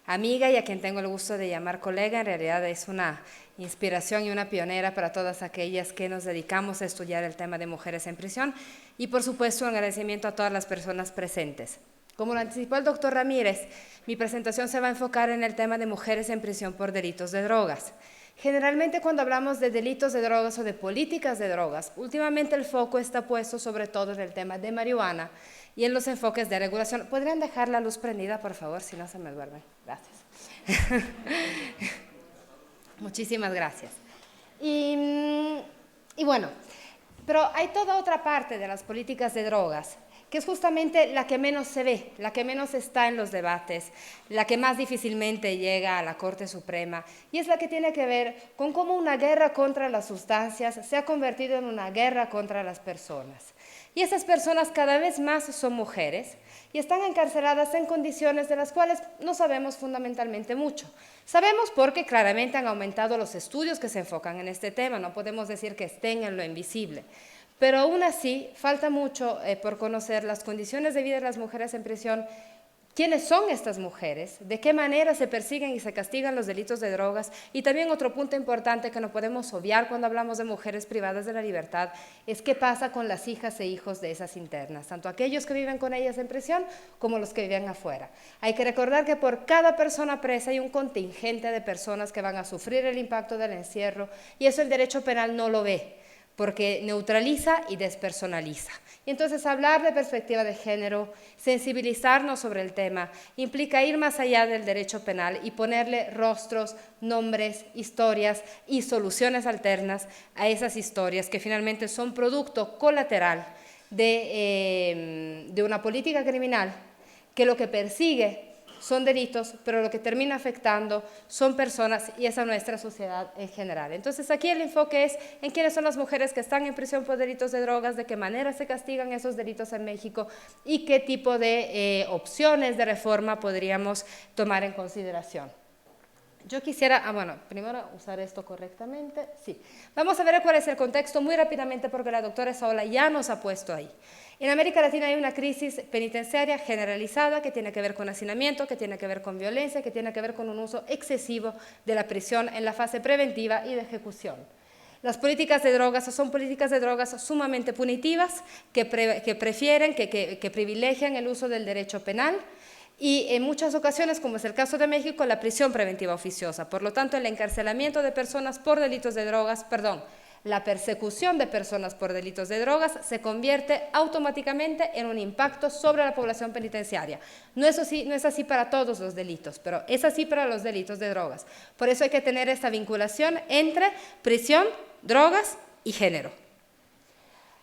amiga y a quien tengo el gusto de llamar colega. En realidad es una inspiración y una pionera para todas aquellas que nos dedicamos a estudiar el tema de mujeres en prisión y por supuesto un agradecimiento a todas las personas presentes. Como lo anticipó el doctor Ramírez, mi presentación se va a enfocar en el tema de mujeres en prisión por delitos de drogas. Generalmente cuando hablamos de delitos de drogas o de políticas de drogas, últimamente el foco está puesto sobre todo en el tema de marihuana y en los enfoques de regulación. ¿Podrían dejar la luz prendida, por favor? Si no se me duermen. Gracias. Muchísimas gracias. Y bueno, pero hay toda otra parte de las políticas de drogas que es justamente la que menos se ve, la que menos está en los debates, la que más difícilmente llega a la Corte Suprema, y es la que tiene que ver con cómo una guerra contra las sustancias se ha convertido en una guerra contra las personas. Y esas personas cada vez más son mujeres y están encarceladas en condiciones de las cuales no sabemos fundamentalmente mucho. Sabemos porque claramente han aumentado los estudios que se enfocan en este tema, no podemos decir que estén en lo invisible. Pero aún así, falta mucho por conocer las condiciones de vida de las mujeres en prisión, quiénes son estas mujeres, de qué manera se persiguen y se castigan los delitos de drogas. Y también otro punto importante que no podemos obviar cuando hablamos de mujeres privadas de la libertad es qué pasa con las hijas e hijos de esas internas, tanto aquellos que viven con ellas en prisión como los que viven afuera. Hay que recordar que por cada persona presa hay un contingente de personas que van a sufrir el impacto del encierro y eso el derecho penal no lo ve. porque neutraliza y despersonaliza. Y entonces hablar de perspectiva de género, sensibilizarnos sobre el tema, implica ir más allá del derecho penal y ponerle rostros, nombres, historias y soluciones alternas a esas historias que finalmente son producto colateral de una política criminal que lo que persigue son delitos, pero lo que termina afectando son personas y es a nuestra sociedad en general. Entonces aquí el enfoque es en quiénes son las mujeres que están en prisión por delitos de drogas, de qué manera se castigan esos delitos en México y qué tipo de opciones de reforma podríamos tomar en consideración. Yo quisiera, bueno, primero usar esto correctamente, sí. Vamos a ver cuál es el contexto muy rápidamente porque la doctora Saola ya nos ha puesto ahí. En América Latina hay una crisis penitenciaria generalizada que tiene que ver con hacinamiento, que tiene que ver con violencia, que tiene que ver con un uso excesivo de la prisión en la fase preventiva y de ejecución. Las políticas de drogas son políticas de drogas sumamente punitivas que privilegian el uso del derecho penal, y en muchas ocasiones, como es el caso de México, la prisión preventiva oficiosa. Por lo tanto, el encarcelamiento de personas por delitos de drogas, la persecución de personas por delitos de drogas se convierte automáticamente en un impacto sobre la población penitenciaria. No es así para todos los delitos, pero es así para los delitos de drogas. Por eso hay que tener esta vinculación entre prisión, drogas y género.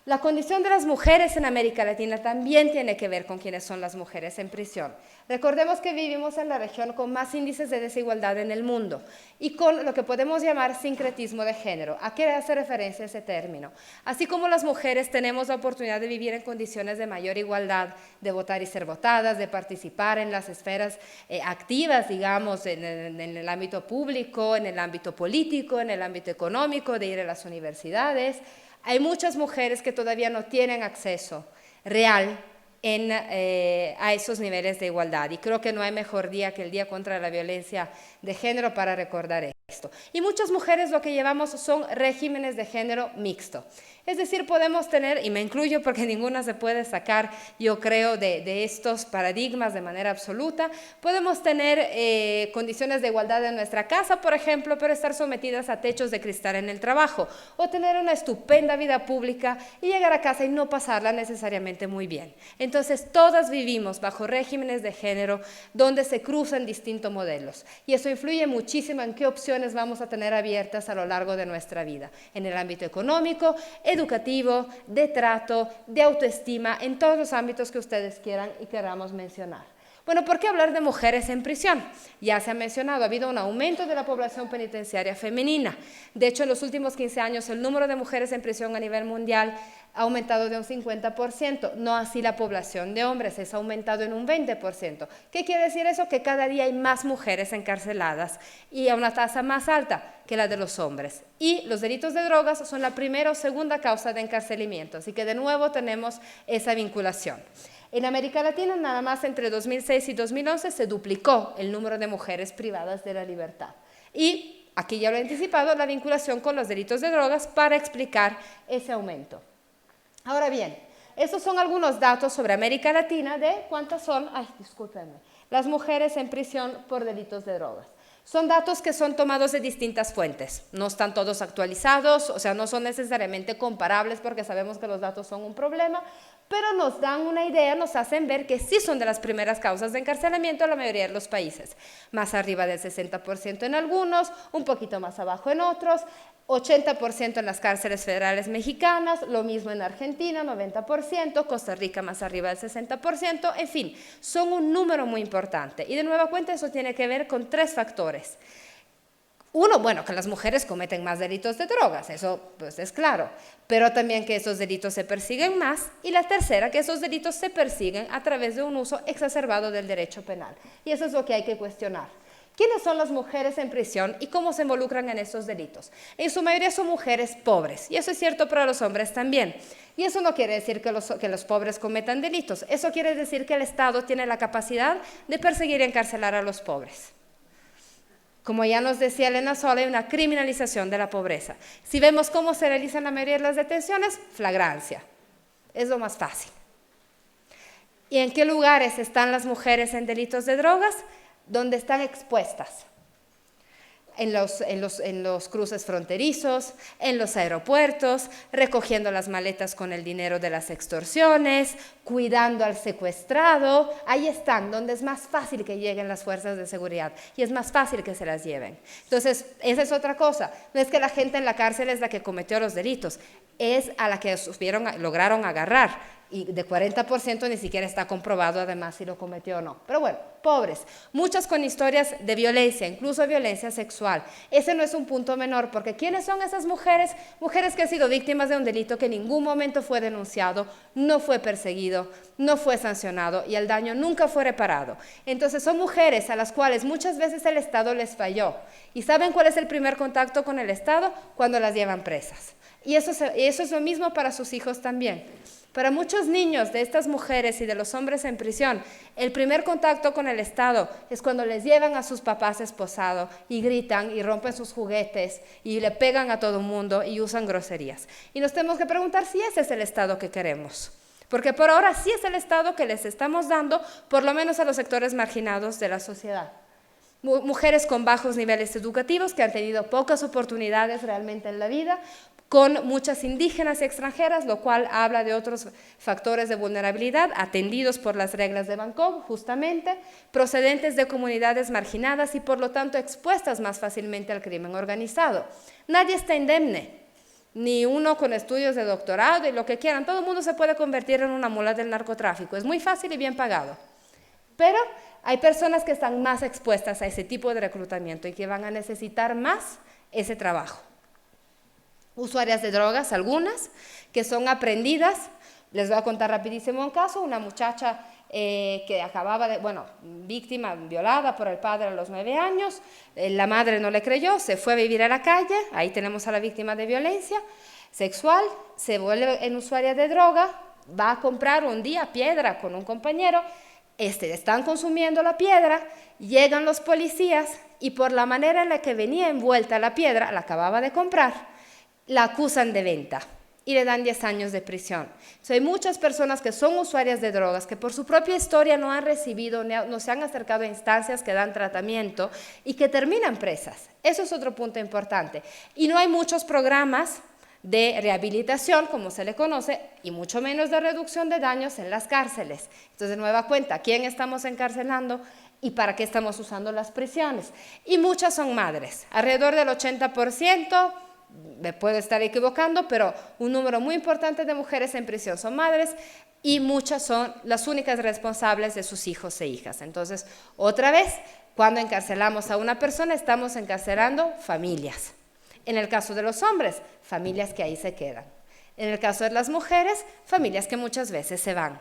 La condición de las mujeres en América Latina también tiene que ver con quiénes son las mujeres en prisión. Recordemos que vivimos en la región con más índices de desigualdad en el mundo y con lo que podemos llamar sincretismo de género. ¿A qué hace referencia ese término? Así como las mujeres tenemos la oportunidad de vivir en condiciones de mayor igualdad, de votar y ser votadas, de participar en las esferas activas, digamos, en el ámbito público, en el ámbito político, en el ámbito económico, de ir a las universidades. Hay muchas mujeres que todavía no tienen acceso real a esos niveles de igualdad y creo que no hay mejor día que el Día contra la Violencia de Género para recordar esto. Y muchas mujeres lo que llevamos son regímenes de género mixto. Es decir, podemos tener, y me incluyo porque ninguna se puede sacar, yo creo, de estos paradigmas de manera absoluta, podemos tener condiciones de igualdad en nuestra casa, por ejemplo, pero estar sometidas a techos de cristal en el trabajo, o tener una estupenda vida pública y llegar a casa y no pasarla necesariamente muy bien. Entonces, todas vivimos bajo regímenes de género donde se cruzan distintos modelos, y eso influye muchísimo en qué opciones vamos a tener abiertas a lo largo de nuestra vida, en el ámbito económico, educativo, de trato, de autoestima, en todos los ámbitos que ustedes quieran y queramos mencionar. Bueno, ¿por qué hablar de mujeres en prisión? Ya se ha mencionado, ha habido un aumento de la población penitenciaria femenina. De hecho, en los últimos 15 años, el número de mujeres en prisión a nivel mundial ha aumentado de un 50%, no así la población de hombres, es aumentado en un 20%. ¿Qué quiere decir eso? Que cada día hay más mujeres encarceladas y a una tasa más alta que la de los hombres. Y los delitos de drogas son la primera o segunda causa de encarcelamiento, así que de nuevo tenemos esa vinculación. En América Latina, nada más entre 2006 y 2011 se duplicó el número de mujeres privadas de la libertad. Y aquí ya lo he anticipado, la vinculación con los delitos de drogas para explicar ese aumento. Ahora bien, estos son algunos datos sobre América Latina de cuántas son, las mujeres en prisión por delitos de drogas. Son datos que son tomados de distintas fuentes, no están todos actualizados, o sea, no son necesariamente comparables porque sabemos que los datos son un problema, pero nos dan una idea, nos hacen ver que sí son de las primeras causas de encarcelamiento en la mayoría de los países, más arriba del 60% en algunos, un poquito más abajo en otros, 80% en las cárceles federales mexicanas, lo mismo en Argentina, 90%, Costa Rica más arriba del 60%, en fin, son un número muy importante. Y de nueva cuenta eso tiene que ver con tres factores. Uno, bueno, que las mujeres cometen más delitos de drogas, eso pues es claro, pero también que esos delitos se persiguen más, y la tercera, que esos delitos se persiguen a través de un uso exacerbado del derecho penal. Y eso es lo que hay que cuestionar. ¿Quiénes son las mujeres en prisión y cómo se involucran en estos delitos? En su mayoría son mujeres pobres, y eso es cierto para los hombres también. Y eso no quiere decir que los pobres cometan delitos, eso quiere decir que el Estado tiene la capacidad de perseguir y encarcelar a los pobres. Como ya nos decía Elena Sola, hay una criminalización de la pobreza. Si vemos cómo se realizan la mayoría de las detenciones, flagrancia, es lo más fácil. ¿Y en qué lugares están las mujeres en delitos de drogas? Donde están expuestas. en los cruces fronterizos, en los aeropuertos, recogiendo las maletas con el dinero de las extorsiones, cuidando al secuestrado. Ahí están, donde es más fácil que lleguen las fuerzas de seguridad y es más fácil que se las lleven. Entonces, esa es otra cosa. No es que la gente en la cárcel es la que cometió los delitos, es a la que lograron agarrar. Y de 40% ni siquiera está comprobado además si lo cometió o no. Pero bueno, pobres, muchas con historias de violencia, incluso violencia sexual. Ese no es un punto menor, porque ¿quiénes son esas mujeres? Mujeres que han sido víctimas de un delito que en ningún momento fue denunciado, no fue perseguido, no fue sancionado y el daño nunca fue reparado. Entonces son mujeres a las cuales muchas veces el Estado les falló. ¿Y saben cuál es el primer contacto con el Estado? Cuando las llevan presas. Y eso es lo mismo para sus hijos también. Para muchos niños de estas mujeres y de los hombres en prisión, el primer contacto con el Estado es cuando les llevan a sus papás esposados y gritan y rompen sus juguetes y le pegan a todo el mundo y usan groserías. Y nos tenemos que preguntar si ese es el Estado que queremos. Porque por ahora sí es el Estado que les estamos dando, por lo menos a los sectores marginados de la sociedad. Mujeres con bajos niveles educativos que han tenido pocas oportunidades realmente en la vida, con muchas indígenas y extranjeras, lo cual habla de otros factores de vulnerabilidad atendidos por las reglas de Bangkok, justamente, procedentes de comunidades marginadas y por lo tanto expuestas más fácilmente al crimen organizado. Nadie está indemne, ni uno con estudios de doctorado y lo que quieran, todo el mundo se puede convertir en una mula del narcotráfico, es muy fácil y bien pagado. Pero hay personas que están más expuestas a ese tipo de reclutamiento y que van a necesitar más ese trabajo. Usuarias de drogas, algunas, que son aprendidas. Les voy a contar rapidísimo un caso, una muchacha que acababa de, víctima, violada por el padre a los 9 años, la madre no le creyó, se fue a vivir a la calle, ahí tenemos a la víctima de violencia sexual, se vuelve en usuaria de droga, va a comprar un día piedra con un compañero, están consumiendo la piedra, llegan los policías y por la manera en la que venía envuelta la piedra, la acababa de comprar, la acusan de venta y le dan 10 años de prisión. Hay muchas personas que son usuarias de drogas que por su propia historia no han recibido, no se han acercado a instancias que dan tratamiento y que terminan presas. Eso es otro punto importante. Y no hay muchos programas de rehabilitación, como se le conoce, y mucho menos de reducción de daños en las cárceles. Entonces, de nueva cuenta, ¿quién estamos encarcelando y para qué estamos usando las prisiones? Y muchas son madres, alrededor del 80%, me puedo estar equivocando, pero un número muy importante de mujeres en prisión son madres y muchas son las únicas responsables de sus hijos e hijas. Entonces, otra vez, cuando encarcelamos a una persona, estamos encarcelando familias. En el caso de los hombres, familias que ahí se quedan. En el caso de las mujeres, familias que muchas veces se van.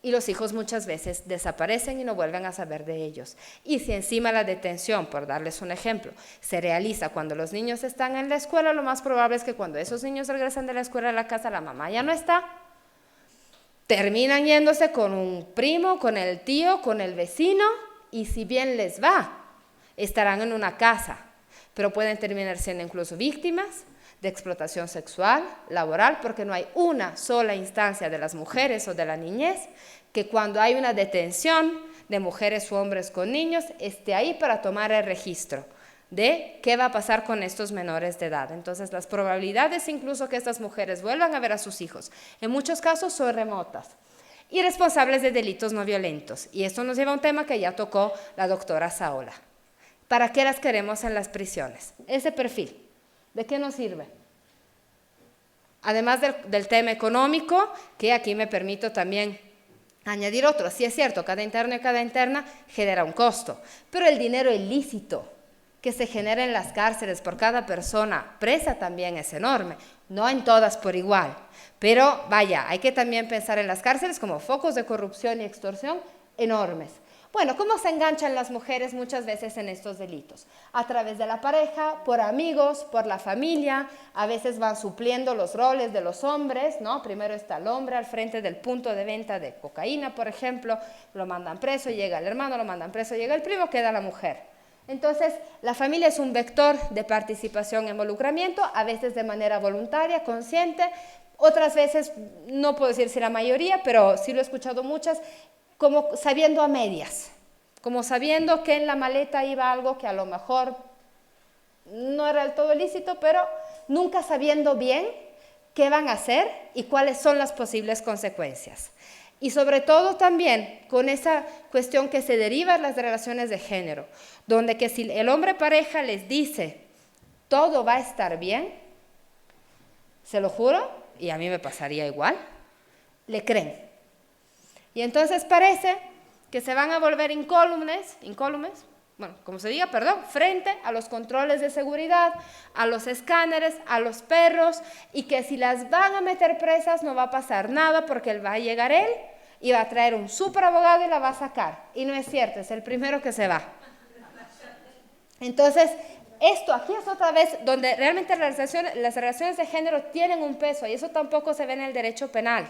Y los hijos muchas veces desaparecen y no vuelven a saber de ellos. Y si encima la detención, por darles un ejemplo, se realiza cuando los niños están en la escuela, lo más probable es que cuando esos niños regresan de la escuela a la casa, la mamá ya no está. Terminan yéndose con un primo, con el tío, con el vecino, y si bien les va, estarán en una casa, pero pueden terminar siendo incluso víctimas de explotación sexual, laboral, porque no hay una sola instancia de las mujeres o de la niñez que cuando hay una detención de mujeres o hombres con niños esté ahí para tomar el registro de qué va a pasar con estos menores de edad. Entonces, las probabilidades incluso que estas mujeres vuelvan a ver a sus hijos, en muchos casos son remotas. Y responsables de delitos no violentos. Y esto nos lleva a un tema que ya tocó la doctora Saola. ¿Para qué las queremos en las prisiones? Ese perfil. ¿De qué nos sirve? Además del tema económico, que aquí me permito también añadir otro. Sí es cierto, cada interno y cada interna genera un costo, pero el dinero ilícito que se genera en las cárceles por cada persona presa también es enorme. No en todas por igual, pero vaya, hay que también pensar en las cárceles como focos de corrupción y extorsión enormes. Bueno, ¿cómo se enganchan las mujeres muchas veces en estos delitos? A través de la pareja, por amigos, por la familia, a veces van supliendo los roles de los hombres, ¿no? Primero está el hombre al frente del punto de venta de cocaína, por ejemplo, lo mandan preso, llega el hermano, lo mandan preso, llega el primo, queda la mujer. Entonces, la familia es un vector de participación e involucramiento, a veces de manera voluntaria, consciente, otras veces, no puedo decir si la mayoría, pero sí lo he escuchado muchas, como sabiendo a medias, como sabiendo que en la maleta iba algo que a lo mejor no era del todo lícito, pero nunca sabiendo bien qué van a hacer y cuáles son las posibles consecuencias. Y sobre todo también con esa cuestión que se deriva de las relaciones de género, donde que si el hombre pareja les dice, todo va a estar bien, se lo juro, y a mí me pasaría igual, le creen. Y entonces parece que se van a volver incólumes, bueno, como se diga, perdón, frente a los controles de seguridad, a los escáneres, a los perros, y que si las van a meter presas no va a pasar nada porque va a llegar él y va a traer un súper abogado y la va a sacar. Y no es cierto, es el primero que se va. Entonces, esto aquí es otra vez donde realmente las relaciones de género tienen un peso, y eso tampoco se ve en el derecho penal.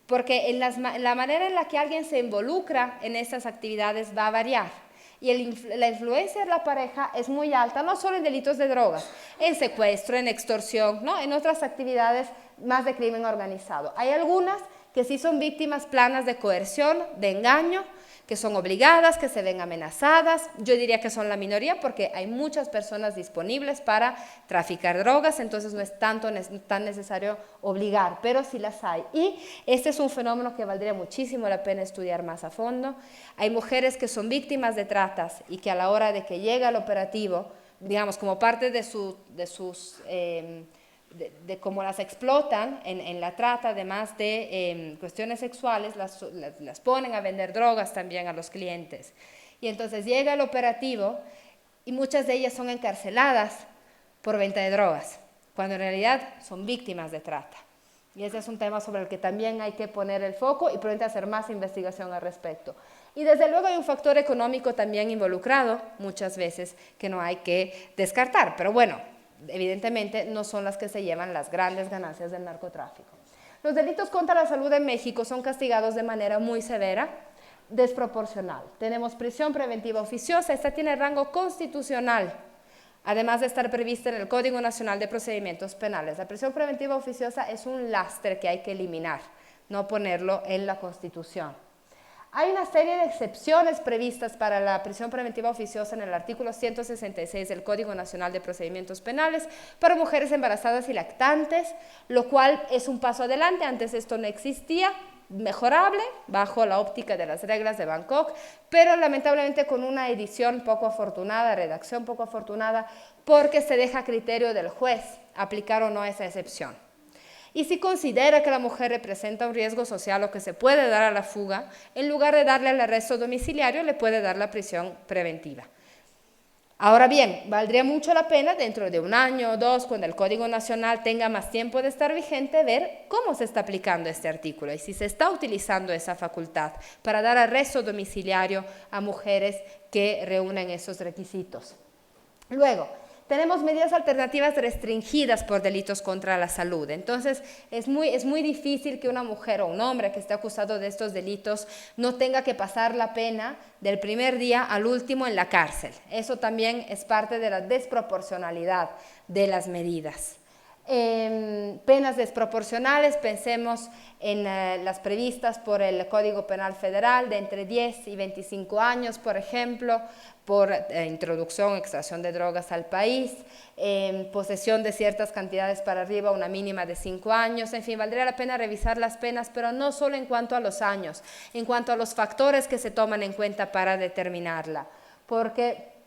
Porque la manera en la que alguien se involucra en estas actividades va a variar. Y la influencia de la pareja es muy alta, no solo en delitos de drogas, en secuestro, en extorsión, ¿no? En otras actividades más de crimen organizado. Hay algunas que sí son víctimas planas de coerción, de engaño, que son obligadas, que se ven amenazadas. Yo diría que son la minoría porque hay muchas personas disponibles para traficar drogas, entonces no es tan necesario obligar, pero sí las hay. Y este es un fenómeno que valdría muchísimo la pena estudiar más a fondo. Hay mujeres que son víctimas de tratas y que a la hora de que llega el operativo, digamos, como parte de cómo las explotan en la trata, además de cuestiones sexuales, las ponen a vender drogas también a los clientes. Y entonces llega el operativo y muchas de ellas son encarceladas por venta de drogas, cuando en realidad son víctimas de trata. Y ese es un tema sobre el que también hay que poner el foco y probablemente hacer más investigación al respecto. Y desde luego hay un factor económico también involucrado, muchas veces, que no hay que descartar. Pero bueno, evidentemente no son las que se llevan las grandes ganancias del narcotráfico. Los delitos contra la salud en México son castigados de manera muy severa, desproporcional. Tenemos prisión preventiva oficiosa, esta tiene rango constitucional, además de estar prevista en el Código Nacional de Procedimientos Penales. La prisión preventiva oficiosa es un lastre que hay que eliminar, no ponerlo en la Constitución. Hay una serie de excepciones previstas para la prisión preventiva oficiosa en el artículo 166 del Código Nacional de Procedimientos Penales para mujeres embarazadas y lactantes, lo cual es un paso adelante. Antes esto no existía, mejorable bajo la óptica de las reglas de Bangkok, pero lamentablemente con una edición poco afortunada, redacción poco afortunada, porque se deja a criterio del juez aplicar o no esa excepción. Y si considera que la mujer representa un riesgo social o que se puede dar a la fuga, en lugar de darle el arresto domiciliario, le puede dar la prisión preventiva. Ahora bien, valdría mucho la pena dentro de 1 año o 2, cuando el Código Nacional tenga más tiempo de estar vigente, ver cómo se está aplicando este artículo y si se está utilizando esa facultad para dar arresto domiciliario a mujeres que reúnen esos requisitos. Luego, tenemos medidas alternativas restringidas por delitos contra la salud. Entonces, es muy difícil que una mujer o un hombre que esté acusado de estos delitos no tenga que pasar la pena del primer día al último en la cárcel. Eso también es parte de la desproporcionalidad de las medidas. Penas desproporcionales, pensemos en las previstas por el Código Penal Federal de entre 10 y 25 años, por ejemplo, por introducción o extracción de drogas al país, posesión de ciertas cantidades para arriba, una mínima de 5 años, en fin, valdría la pena revisar las penas, pero no solo en cuanto a los años, en cuanto a los factores que se toman en cuenta para determinarla, porque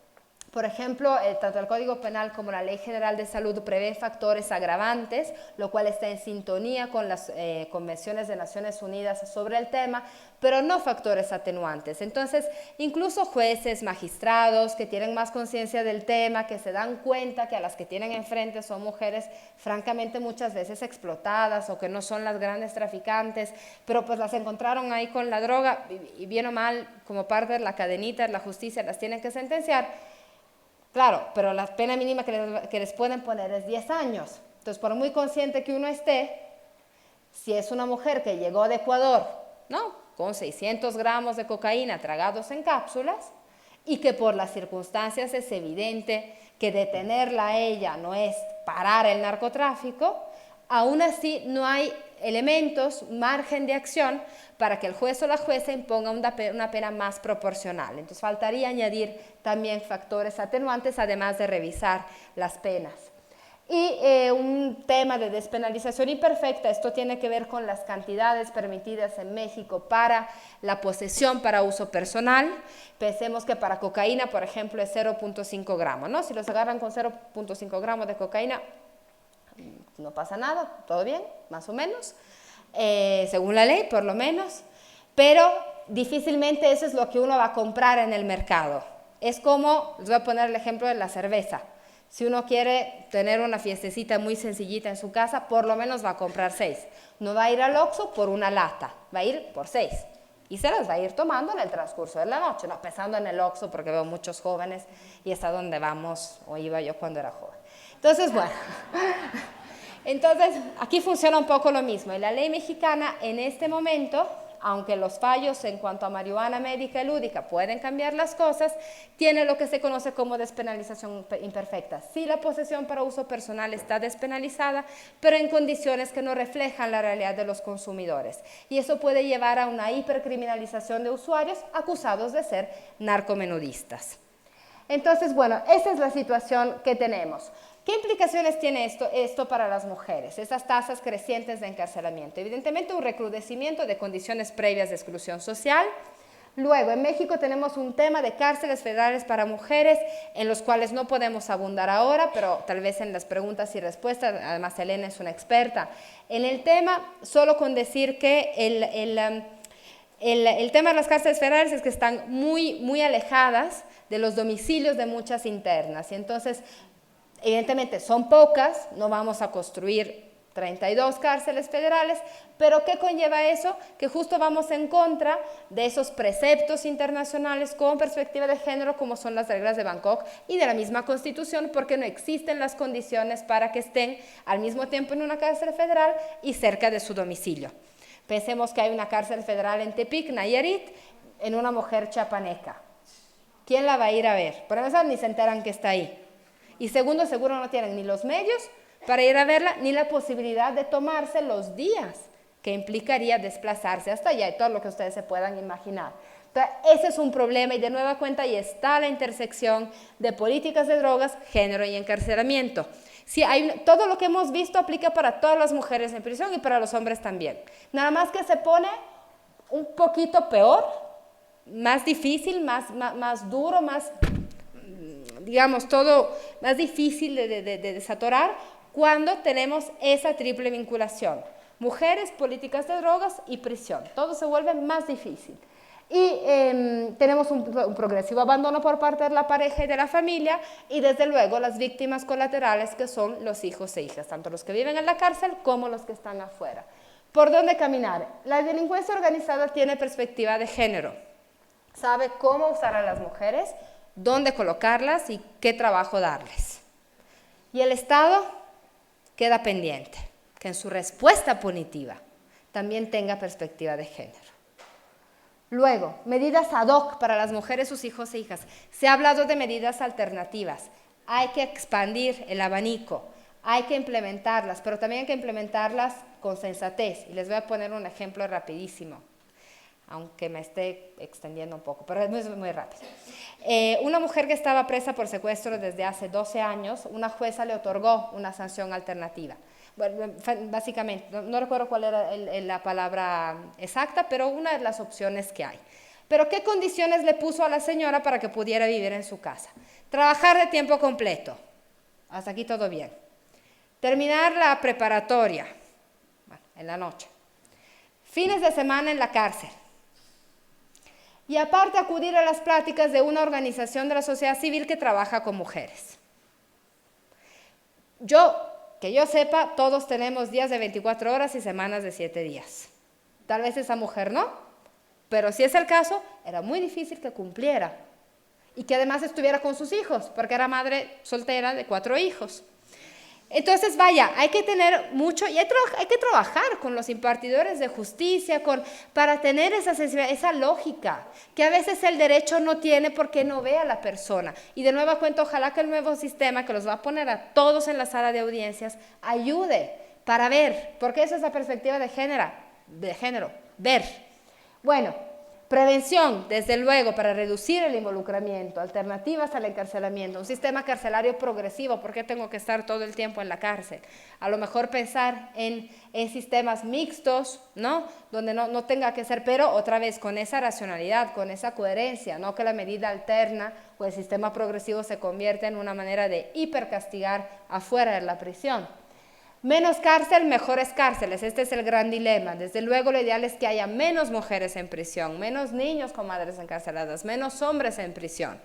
por ejemplo, tanto el Código Penal como la Ley General de Salud prevé factores agravantes, lo cual está en sintonía con las convenciones de Naciones Unidas sobre el tema, pero no factores atenuantes. Entonces, incluso jueces, magistrados que tienen más conciencia del tema, que se dan cuenta que a las que tienen enfrente son mujeres francamente muchas veces explotadas o que no son las grandes traficantes, pero pues las encontraron ahí con la droga y bien o mal, como parte de la cadenita de la justicia, las tienen que sentenciar. Claro, pero la pena mínima que les pueden poner es 10 años. Entonces, por muy consciente que uno esté, si es una mujer que llegó de Ecuador, ¿no?, con 600 gramos de cocaína tragados en cápsulas, y que por las circunstancias es evidente que detenerla a ella no es parar el narcotráfico, aún así no hay elementos, margen de acción para que el juez o la jueza imponga una pena más proporcional. Entonces faltaría añadir también factores atenuantes, además de revisar las penas. Y un tema de despenalización imperfecta, esto tiene que ver con las cantidades permitidas en México para la posesión para uso personal. Pensemos que para cocaína, por ejemplo, es 0.5 gramos, ¿no? Si los agarran con 0.5 gramos de cocaína, no pasa nada, todo bien, más o menos, según la ley, por lo menos, pero difícilmente eso es lo que uno va a comprar en el mercado. Es como, les voy a poner el ejemplo de la cerveza. Si uno quiere tener una fiestecita muy sencillita en su casa, por lo menos va a comprar 6. No va a ir al Oxxo por una lata, va a ir por 6. Y se las va a ir tomando en el transcurso de la noche, no pensando en el Oxxo porque veo muchos jóvenes y es a donde vamos, o iba yo cuando era joven. Entonces, bueno, entonces aquí funciona un poco lo mismo. Y la ley mexicana en este momento, aunque los fallos en cuanto a marihuana médica y lúdica pueden cambiar las cosas, tiene lo que se conoce como despenalización imperfecta. Sí, la posesión para uso personal está despenalizada, pero en condiciones que no reflejan la realidad de los consumidores. Y eso puede llevar a una hipercriminalización de usuarios acusados de ser narcomenudistas. Entonces, bueno, esa es la situación que tenemos. ¿Qué implicaciones tiene esto para las mujeres? Esas tasas crecientes de encarcelamiento. Evidentemente, un recrudecimiento de condiciones previas de exclusión social. Luego, en México tenemos un tema de cárceles federales para mujeres, en los cuales no podemos abundar ahora, pero tal vez en las preguntas y respuestas, además Elena es una experta en el tema, solo con decir que el tema de las cárceles federales es que están muy alejadas de los domicilios de muchas internas, y entonces evidentemente son pocas, no vamos a construir 32 cárceles federales, pero ¿qué conlleva eso? Que justo vamos en contra de esos preceptos internacionales con perspectiva de género, como son las reglas de Bangkok y de la misma Constitución, porque no existen las condiciones para que estén al mismo tiempo en una cárcel federal y cerca de su domicilio. Pensemos que hay una cárcel federal en Tepic, Nayarit, en una mujer chapaneca. ¿Quién la va a ir a ver? Por eso ni se enteran que está ahí. Y segundo, seguro no tienen ni los medios para ir a verla, ni la posibilidad de tomarse los días que implicaría desplazarse hasta allá y todo lo que ustedes se puedan imaginar. Entonces, ese es un problema y de nueva cuenta ahí está la intersección de políticas de drogas, género y encarcelamiento. Sí, todo lo que hemos visto aplica para todas las mujeres en prisión y para los hombres también. Nada más que se pone un poquito peor, más difícil, más duro, más, digamos, todo más difícil de desatorar cuando tenemos esa triple vinculación. Mujeres, políticas de drogas y prisión. Todo se vuelve más difícil. Y tenemos un progresivo abandono por parte de la pareja y de la familia y desde luego las víctimas colaterales que son los hijos e hijas, tanto los que viven en la cárcel como los que están afuera. ¿Por dónde caminar? La delincuencia organizada tiene perspectiva de género. Sabe cómo usar a las mujeres, dónde colocarlas y qué trabajo darles. Y el Estado queda pendiente, que en su respuesta punitiva también tenga perspectiva de género. Luego, medidas ad hoc para las mujeres, sus hijos e hijas. Se ha hablado de medidas alternativas. Hay que expandir el abanico, hay que implementarlas, pero también hay que implementarlas con sensatez. Y les voy a poner un ejemplo rapidísimo, aunque me esté extendiendo un poco, pero es muy rápido. Una mujer que estaba presa por secuestro desde hace 12 años, una jueza le otorgó una sanción alternativa. Bueno, básicamente, no recuerdo cuál era la palabra exacta, pero una de las opciones que hay. Pero ¿qué condiciones le puso a la señora para que pudiera vivir en su casa? Trabajar de tiempo completo. Hasta aquí todo bien. Terminar la preparatoria, bueno, en la noche. Fines de semana en la cárcel. Y aparte acudir a las pláticas de una organización de la sociedad civil que trabaja con mujeres. Que yo sepa, todos tenemos días de 24 horas y semanas de 7 días. Tal vez esa mujer no, pero si es el caso, era muy difícil que cumpliera. Y que además estuviera con sus hijos, porque era madre soltera de 4 hijos. Entonces, vaya, hay que tener mucho, y hay que trabajar con los impartidores de justicia, para tener esa sensibilidad, esa lógica, que a veces el derecho no tiene porque no ve a la persona. Y de nuevo cuento, ojalá que el nuevo sistema, que los va a poner a todos en la sala de audiencias, ayude para ver, porque eso es la perspectiva de género, ver. Bueno, prevención, desde luego, para reducir el involucramiento, alternativas al encarcelamiento, un sistema carcelario progresivo. ¿Por qué tengo que estar todo el tiempo en la cárcel? A lo mejor pensar en sistemas mixtos, ¿no? Donde no tenga que ser, pero otra vez con esa racionalidad, con esa coherencia, no que la medida alterna o el sistema progresivo se convierta en una manera de hipercastigar afuera de la prisión. Menos cárcel, mejores cárceles. Este es el gran dilema. Desde luego, lo ideal es que haya menos mujeres en prisión, menos niños con madres encarceladas, menos hombres en prisión.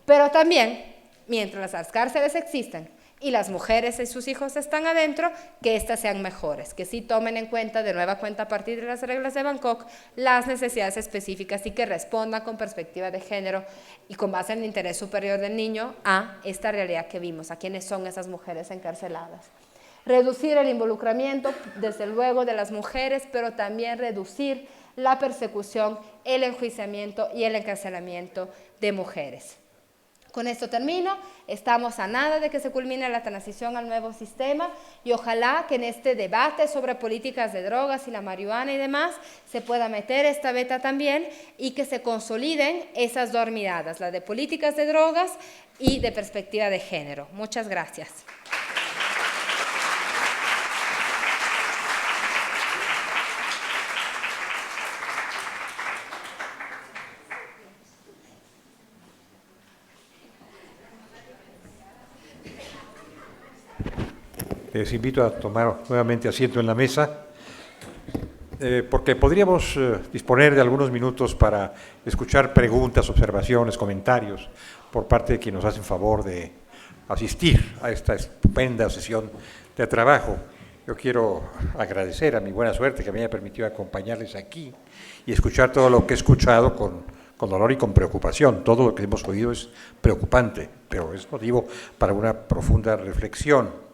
Pero también, mientras las cárceles existen y las mujeres y sus hijos están adentro, que éstas sean mejores, que sí tomen en cuenta, de nueva cuenta a partir de las reglas de Bangkok, las necesidades específicas y que respondan con perspectiva de género y con base en el interés superior del niño a esta realidad que vimos, a quiénes son esas mujeres encarceladas. Reducir el involucramiento, desde luego, de las mujeres, pero también reducir la persecución, el enjuiciamiento y el encarcelamiento de mujeres. Con esto termino. Estamos a nada de que se culmine la transición al nuevo sistema y ojalá que en este debate sobre políticas de drogas y la marihuana y demás se pueda meter esta beta también y que se consoliden esas dos miradas, la de políticas de drogas y de perspectiva de género. Muchas gracias. Les invito a tomar nuevamente asiento en la mesa, porque podríamos disponer de algunos minutos para escuchar preguntas, observaciones, comentarios por parte de quienes nos hacen favor de asistir a esta estupenda sesión de trabajo. Yo quiero agradecer a mi buena suerte que me haya permitido acompañarles aquí y escuchar todo lo que he escuchado con dolor y con preocupación. Todo lo que hemos oído es preocupante, pero es motivo para una profunda reflexión.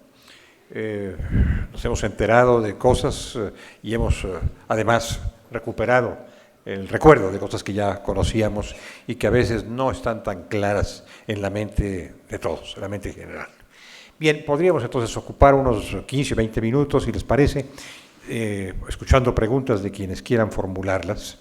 Nos hemos enterado de cosas y hemos además recuperado el recuerdo de cosas que ya conocíamos y que a veces no están tan claras en la mente de todos, en la mente general. Bien, podríamos entonces ocupar unos 15 o 20 minutos, si les parece, escuchando preguntas de quienes quieran formularlas.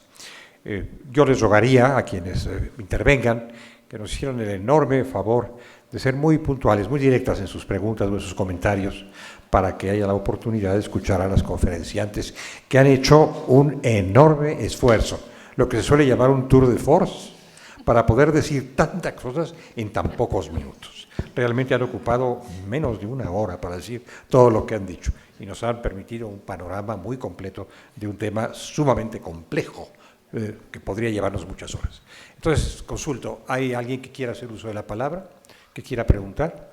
Yo les rogaría a quienes intervengan que nos hicieran el enorme favor de ser muy puntuales, muy directas en sus preguntas o en sus comentarios, para que haya la oportunidad de escuchar a las conferenciantes que han hecho un enorme esfuerzo, lo que se suele llamar un tour de force, para poder decir tantas cosas en tan pocos minutos. Realmente han ocupado menos de una hora para decir todo lo que han dicho y nos han permitido un panorama muy completo de un tema sumamente complejo, que podría llevarnos muchas horas. Entonces, consulto, ¿hay alguien que quiera hacer uso de la palabra? ¿Que quiera preguntar?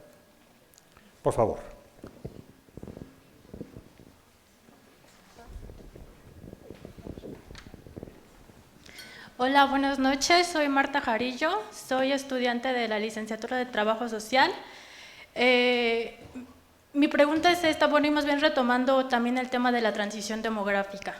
Por favor. Hola, buenas noches. Soy Marta Jarillo, soy estudiante de la licenciatura de Trabajo Social. Mi pregunta es esta, bueno, y más bien retomando también el tema de la transición demográfica,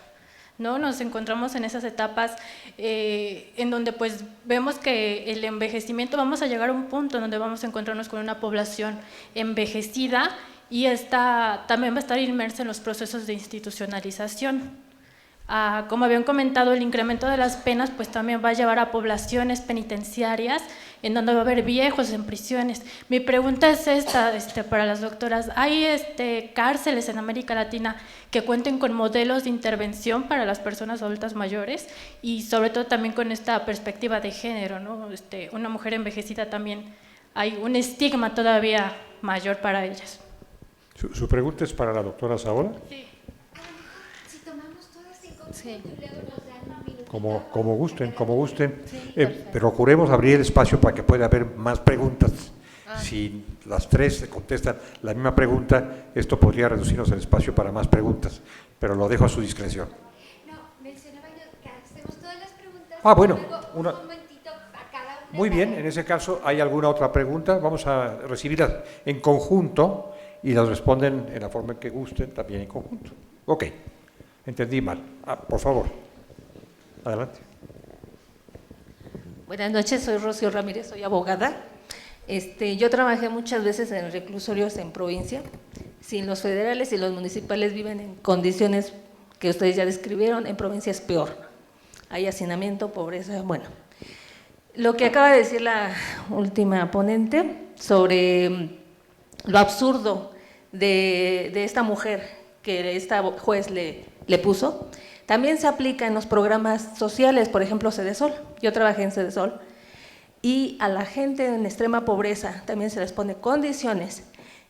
¿no? Nos encontramos en esas etapas en donde pues vemos que el envejecimiento, vamos a llegar a un punto en donde vamos a encontrarnos con una población envejecida y esta también va a estar inmersa en los procesos de institucionalización. Como habían comentado, el incremento de las penas pues también va a llevar a poblaciones penitenciarias en donde va a haber viejos en prisiones. Mi pregunta es esta para las doctoras, ¿hay cárceles en América Latina que cuenten con modelos de intervención para las personas adultas mayores y sobre todo también con esta perspectiva de género, ¿no? Una mujer envejecida también hay un estigma todavía mayor para ellas. ¿Su pregunta es para la doctora Saola? Sí. Sí. Como gusten. Procuremos abrir el espacio para que pueda haber más preguntas. Si las tres se contestan la misma pregunta, esto podría reducirnos el espacio para más preguntas, pero lo dejo a su discreción. No, mencionaba yo que hacemos todas las preguntas. Bueno, un momentito a cada una. Muy bien, en ese caso, ¿hay alguna otra pregunta? Vamos a recibirlas en conjunto y las responden en la forma en que gusten, también en conjunto. Ok. Entendí mal. Por favor, adelante. Buenas noches, soy Rocío Ramírez, soy abogada. Yo trabajé muchas veces en reclusorios en provincia. si los federales y los municipales viven en condiciones que ustedes ya describieron, en provincias peor. Hay hacinamiento, pobreza, bueno. Lo que acaba de decir la última ponente sobre lo absurdo de esta mujer que esta juez le puso, también se aplica en los programas sociales, por ejemplo, Cedesol. Yo trabajé en Cedesol y a la gente en extrema pobreza también se les pone condiciones,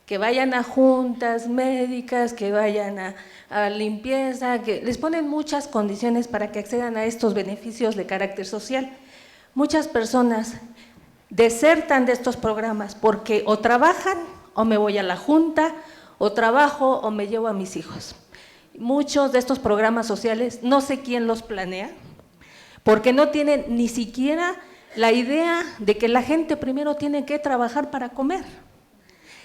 que vayan a juntas médicas, que vayan a limpieza, que les ponen muchas condiciones para que accedan a estos beneficios de carácter social. Muchas personas desertan de estos programas porque o trabajan o me voy a la junta, o trabajo o me llevo a mis hijos. Muchos de estos programas sociales, no sé quién los planea, porque no tienen ni siquiera la idea de que la gente primero tiene que trabajar para comer.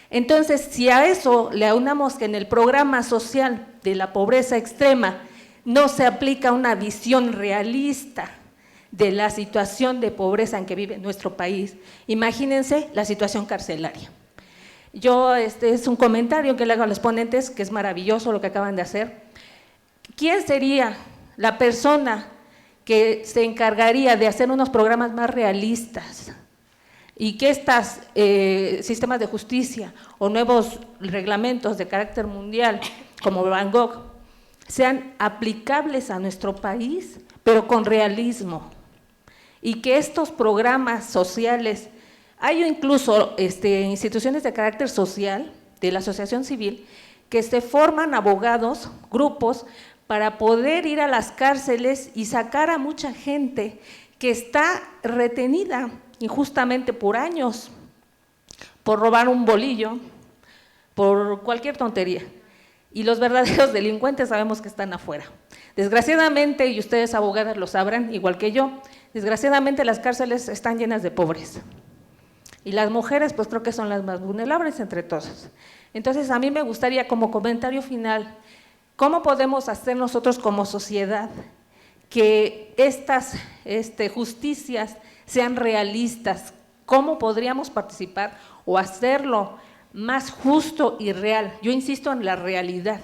Entonces, si a eso le aunamos que en el programa social de la pobreza extrema no se aplica una visión realista de la situación de pobreza en que vive nuestro país, imagínense la situación carcelaria. Yo, es un comentario que le hago a los ponentes, que es maravilloso lo que acaban de hacer. ¿Quién sería la persona que se encargaría de hacer unos programas más realistas y que estos sistemas de justicia o nuevos reglamentos de carácter mundial, como Van Gogh, sean aplicables a nuestro país, pero con realismo? Y que estos programas sociales, hay incluso instituciones de carácter social, de la asociación civil, que se forman abogados, grupos, para poder ir a las cárceles y sacar a mucha gente que está retenida injustamente por años, por robar un bolillo, por cualquier tontería. Y los verdaderos delincuentes sabemos que están afuera. Desgraciadamente, y ustedes abogadas lo sabrán, igual que yo, desgraciadamente las cárceles están llenas de pobres. Y las mujeres, pues creo que son las más vulnerables entre todas. Entonces, a mí me gustaría, como comentario final, ¿cómo podemos hacer nosotros como sociedad que estas justicias sean realistas? ¿Cómo podríamos participar o hacerlo más justo y real? Yo insisto en la realidad.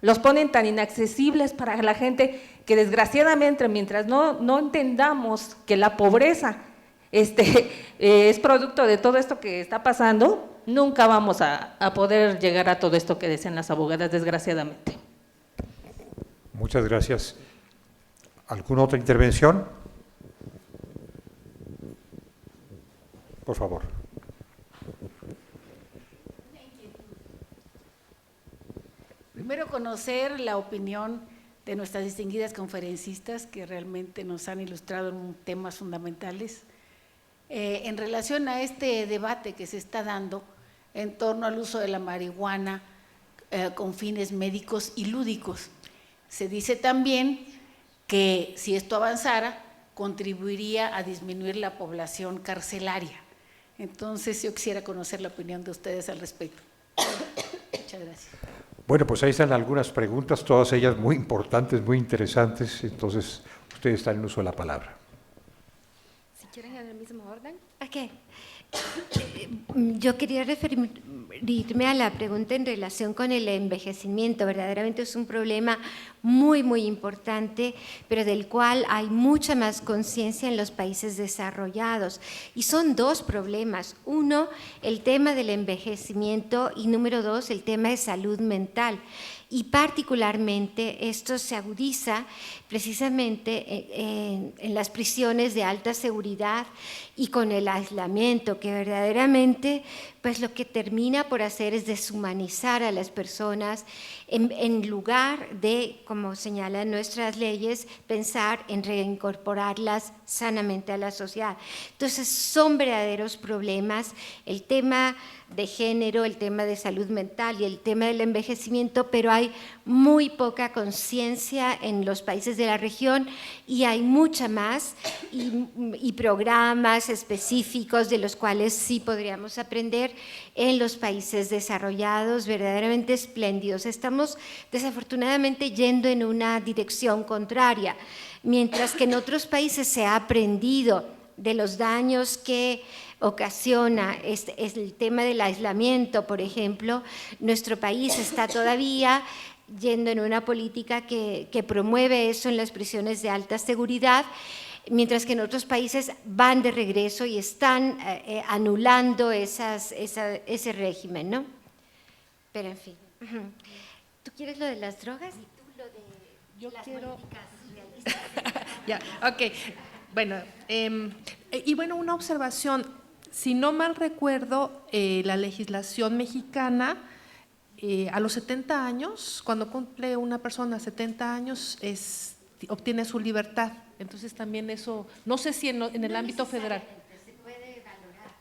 Los ponen tan inaccesibles para la gente que desgraciadamente, mientras no entendamos que la pobreza es producto de todo esto que está pasando, nunca vamos a poder llegar a todo esto que decían las abogadas, desgraciadamente. Muchas gracias. ¿Alguna otra intervención? Por favor. Primero, conocer la opinión de nuestras distinguidas conferencistas que realmente nos han ilustrado en temas fundamentales. En relación a este debate que se está dando en torno al uso de la marihuana con fines médicos y lúdicos, se dice también que si esto avanzara, contribuiría a disminuir la población carcelaria. Entonces, yo quisiera conocer la opinión de ustedes al respecto. Muchas gracias. Bueno, pues ahí están algunas preguntas, todas ellas muy importantes, muy interesantes. Entonces, ustedes están en uso de la palabra. Si quieren en el mismo orden. Ok. Yo quería referirme a la pregunta en relación con el envejecimiento. Verdaderamente es un problema muy, muy importante, pero del cual hay mucha más conciencia en los países desarrollados. Y son dos problemas. Uno, el tema del envejecimiento y número dos, el tema de salud mental. Y particularmente esto se agudiza precisamente en las prisiones de alta seguridad y con el aislamiento, que verdaderamente pues lo que termina por hacer es deshumanizar a las personas en lugar de, como señalan nuestras leyes, pensar en reincorporarlas sanamente a la sociedad. Entonces son verdaderos problemas el tema de género, el tema de salud mental y el tema del envejecimiento, pero hay muy poca conciencia en los países de la región y hay mucha más y programas específicos de los cuales sí podríamos aprender en los países desarrollados, verdaderamente espléndidos. Estamos desafortunadamente yendo en una dirección contraria, mientras que en otros países se ha aprendido de los daños que ocasiona es el tema del aislamiento, por ejemplo. Nuestro país está todavía yendo en una política que promueve eso en las prisiones de alta seguridad, mientras que en otros países van de regreso y están anulando ese régimen, ¿no? Pero en fin. ¿Tú quieres lo de las drogas y tú lo de las políticas realistas? Ya, ok. Bueno, y bueno, una observación. Si no mal recuerdo, la legislación mexicana, a los 70 años, cuando cumple una persona 70 años, obtiene su libertad. Entonces también eso, no sé si en el ámbito federal. Se puede valorar,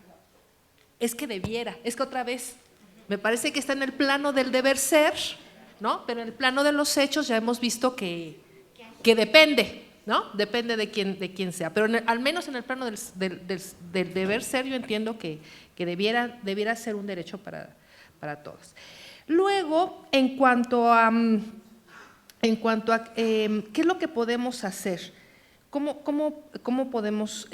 ¿no? Es que debiera, es que otra vez, me parece que está en el plano del deber ser, ¿no? Pero en el plano de los hechos ya hemos visto que depende, ¿no? Depende de quién sea. Pero al menos en el plano del deber ser, yo entiendo que debiera ser un derecho para todos. Luego, en cuanto a qué es lo que podemos hacer, cómo podemos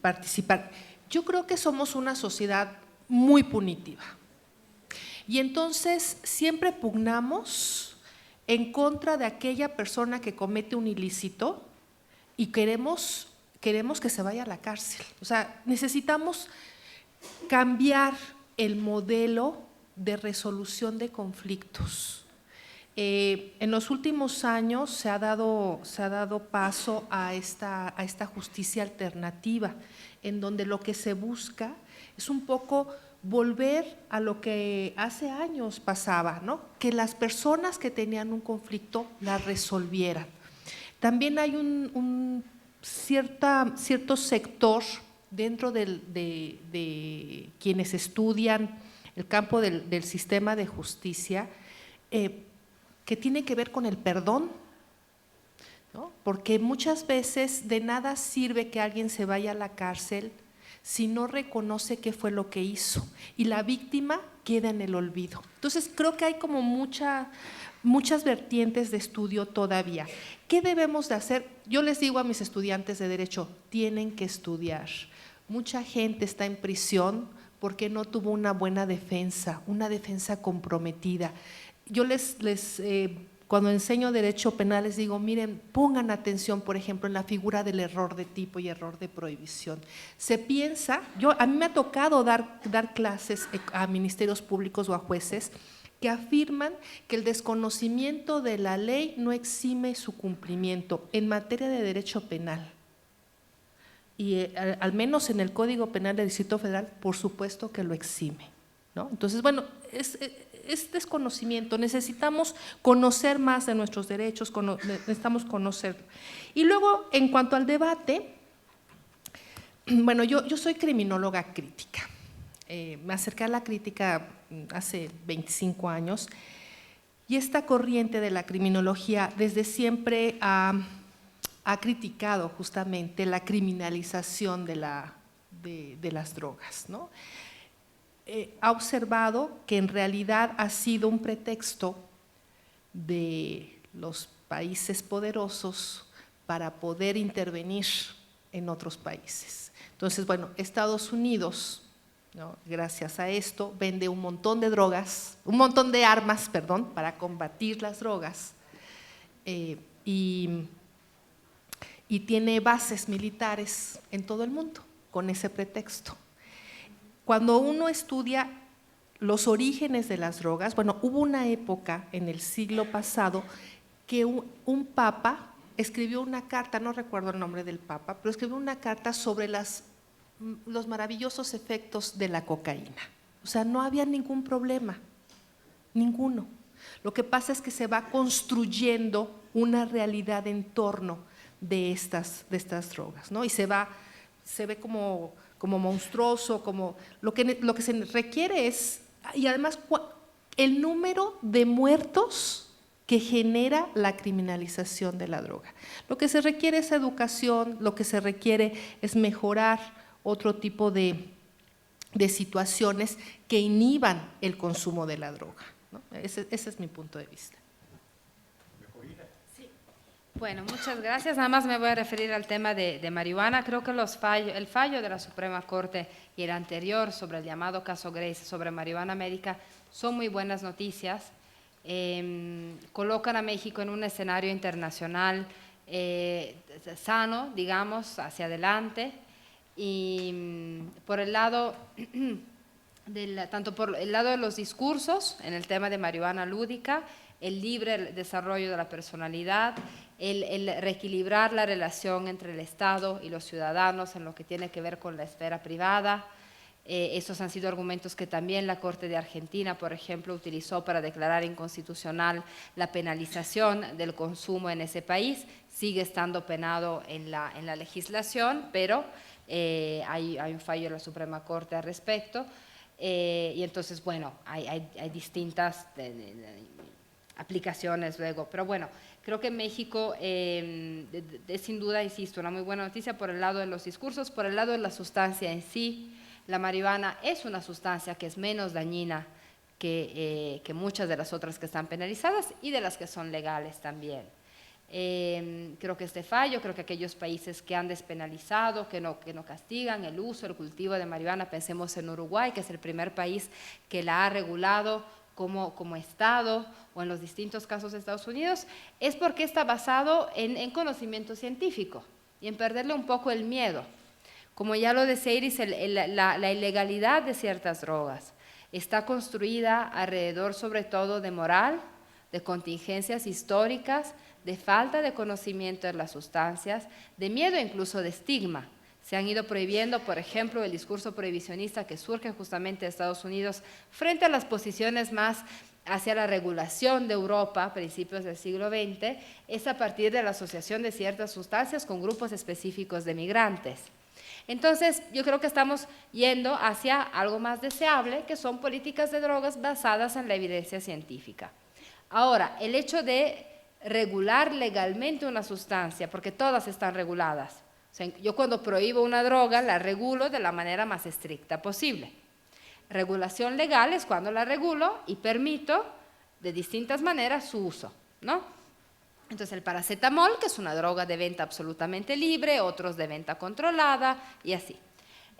participar. Yo creo que somos una sociedad muy punitiva y entonces siempre pugnamos en contra de aquella persona que comete un ilícito y queremos que se vaya a la cárcel. O sea, necesitamos cambiar el modelo de resolución de conflictos. En los últimos años se ha dado paso a esta justicia alternativa, en donde lo que se busca es un poco volver a lo que hace años pasaba, ¿no? Que las personas que tenían un conflicto la resolvieran. También hay un cierto sector dentro de quienes estudian el campo del sistema de justicia, que tiene que ver con el perdón, ¿no? Porque muchas veces de nada sirve que alguien se vaya a la cárcel si no reconoce qué fue lo que hizo y la víctima queda en el olvido. Entonces creo que hay como muchas vertientes de estudio todavía. ¿Qué debemos de hacer? Yo les digo a mis estudiantes de Derecho, tienen que estudiar. Mucha gente está en prisión porque no tuvo una buena defensa, una defensa comprometida. Yo cuando enseño Derecho Penal les digo, miren, pongan atención, por ejemplo, en la figura del error de tipo y error de prohibición. Se piensa, a mí me ha tocado dar clases a ministerios públicos o a jueces que afirman que el desconocimiento de la ley no exime su cumplimiento en materia de derecho penal. Y al menos en el Código Penal del Distrito Federal, por supuesto que lo exime, ¿no? Entonces, bueno, es desconocimiento, necesitamos conocer más de nuestros derechos, necesitamos conocerlo. Y luego, en cuanto al debate, bueno, yo soy criminóloga crítica, me acerqué a la crítica hace 25 años y esta corriente de la criminología desde siempre ha criticado justamente la criminalización de las drogas, ¿no? Ha observado que en realidad ha sido un pretexto de los países poderosos para poder intervenir en otros países. Entonces, bueno, Estados Unidos, ¿no?, gracias a esto, vende un montón de drogas, un montón de armas, perdón, para combatir las drogas y tiene bases militares en todo el mundo con ese pretexto. Cuando uno estudia los orígenes de las drogas, bueno, hubo una época en el siglo pasado que un papa escribió una carta, no recuerdo el nombre del papa, pero escribió una carta sobre los maravillosos efectos de la cocaína. O sea, no había ningún problema, ninguno. Lo que pasa es que se va construyendo una realidad en torno de estas drogas, ¿no? Y se ve como monstruoso, como lo que se requiere es, y además el número de muertos que genera la criminalización de la droga. Lo que se requiere es educación, lo que se requiere es mejorar otro tipo de situaciones que inhiban el consumo de la droga, ¿no? Ese es mi punto de vista. Bueno, muchas gracias. Nada más me voy a referir al tema de marihuana. Creo que el fallo de la Suprema Corte y el anterior sobre el llamado caso Grace sobre marihuana médica son muy buenas noticias. Colocan a México en un escenario internacional sano, digamos, hacia adelante. Y por el lado tanto por el lado de los discursos en el tema de marihuana lúdica, el libre desarrollo de la personalidad, el reequilibrar la relación entre el Estado y los ciudadanos en lo que tiene que ver con la esfera privada. Esos han sido argumentos que también la Corte de Argentina, por ejemplo, utilizó para declarar inconstitucional la penalización del consumo en ese país. Sigue estando penado en la legislación, pero hay un fallo de la Suprema Corte al respecto. Y entonces, bueno, hay distintas aplicaciones luego, pero bueno, creo que México es sin duda, insisto, una muy buena noticia por el lado de los discursos, por el lado de la sustancia en sí. La marihuana es una sustancia que es menos dañina que muchas de las otras que están penalizadas y de las que son legales también. Creo que este fallo, creo que aquellos países que han despenalizado, que no castigan el uso, el cultivo de marihuana, pensemos en Uruguay, que es el primer país que la ha regulado como Estado, o en los distintos casos de Estados Unidos, es porque está basado en conocimiento científico y en perderle un poco el miedo. Como ya lo decía Iris, la ilegalidad de ciertas drogas está construida alrededor sobre todo de moral, de contingencias históricas, de falta de conocimiento de las sustancias, de miedo incluso de estigma. Se han ido prohibiendo, por ejemplo, el discurso prohibicionista que surge justamente de Estados Unidos frente a las posiciones más hacia la regulación de Europa a principios del siglo XX, es a partir de la asociación de ciertas sustancias con grupos específicos de migrantes. Entonces, yo creo que estamos yendo hacia algo más deseable, que son políticas de drogas basadas en la evidencia científica. Ahora, el hecho de regular legalmente una sustancia, porque todas están reguladas. O sea, yo cuando prohíbo una droga, la regulo de la manera más estricta posible. Regulación legal es cuando la regulo y permito de distintas maneras su uso, ¿no? Entonces el paracetamol, que es una droga de venta absolutamente libre, otros de venta controlada y así.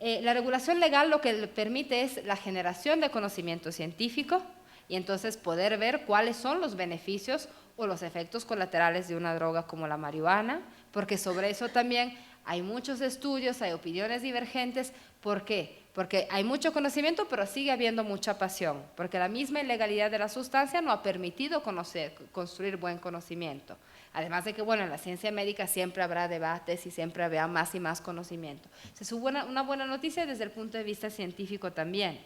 La regulación legal lo que le permite es la generación de conocimiento científico y entonces poder ver cuáles son los beneficios o los efectos colaterales de una droga como la marihuana, porque sobre eso también hay muchos estudios, hay opiniones divergentes. ¿Por qué? Porque hay mucho conocimiento, pero sigue habiendo mucha pasión, porque la misma ilegalidad de la sustancia no ha permitido construir buen conocimiento. Además de que, bueno, en la ciencia médica siempre habrá debates y siempre habrá más y más conocimiento. Es una buena noticia desde el punto de vista científico también.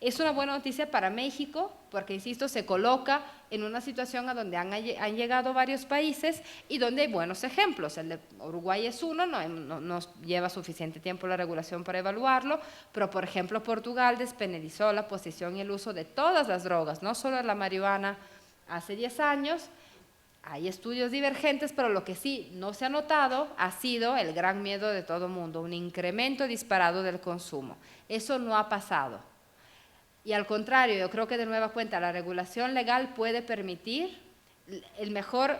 Es una buena noticia para México porque, insisto, se coloca en una situación a donde han llegado varios países y donde hay buenos ejemplos. El de Uruguay es uno, no nos lleva suficiente tiempo la regulación para evaluarlo, pero, por ejemplo, Portugal despenalizó la posesión y el uso de todas las drogas, no solo la marihuana, hace 10 años. Hay estudios divergentes, pero lo que sí no se ha notado ha sido el gran miedo de todo el mundo, un incremento disparado del consumo. Eso no ha pasado. Y al contrario, yo creo que de nueva cuenta la regulación legal puede permitir el mejor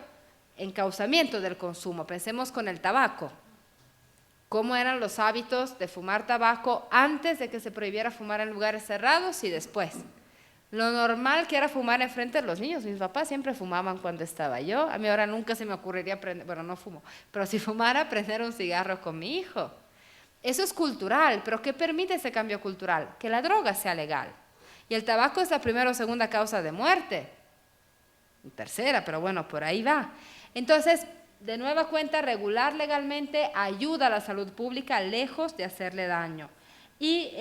encauzamiento del consumo. Pensemos con el tabaco. ¿Cómo eran los hábitos de fumar tabaco antes de que se prohibiera fumar en lugares cerrados y después? Lo normal que era fumar enfrente de los niños. Mis papás siempre fumaban cuando estaba yo. A mí ahora nunca se me ocurriría prender, bueno, no fumo, pero si fumara, prender un cigarro con mi hijo. Eso es cultural, pero ¿qué permite ese cambio cultural? Que la droga sea legal. Y el tabaco es la primera o segunda causa de muerte. Tercera, pero bueno, por ahí va. Entonces, de nueva cuenta, regular legalmente ayuda a la salud pública lejos de hacerle daño. Y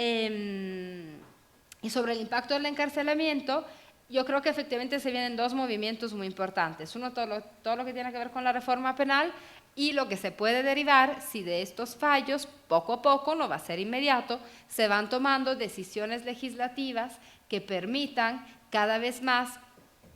sobre el impacto del encarcelamiento, yo creo que efectivamente se vienen dos movimientos muy importantes. Uno, todo lo que tiene que ver con la reforma penal y lo que se puede derivar si de estos fallos, poco a poco, no va a ser inmediato, se van tomando decisiones legislativas que permitan cada vez más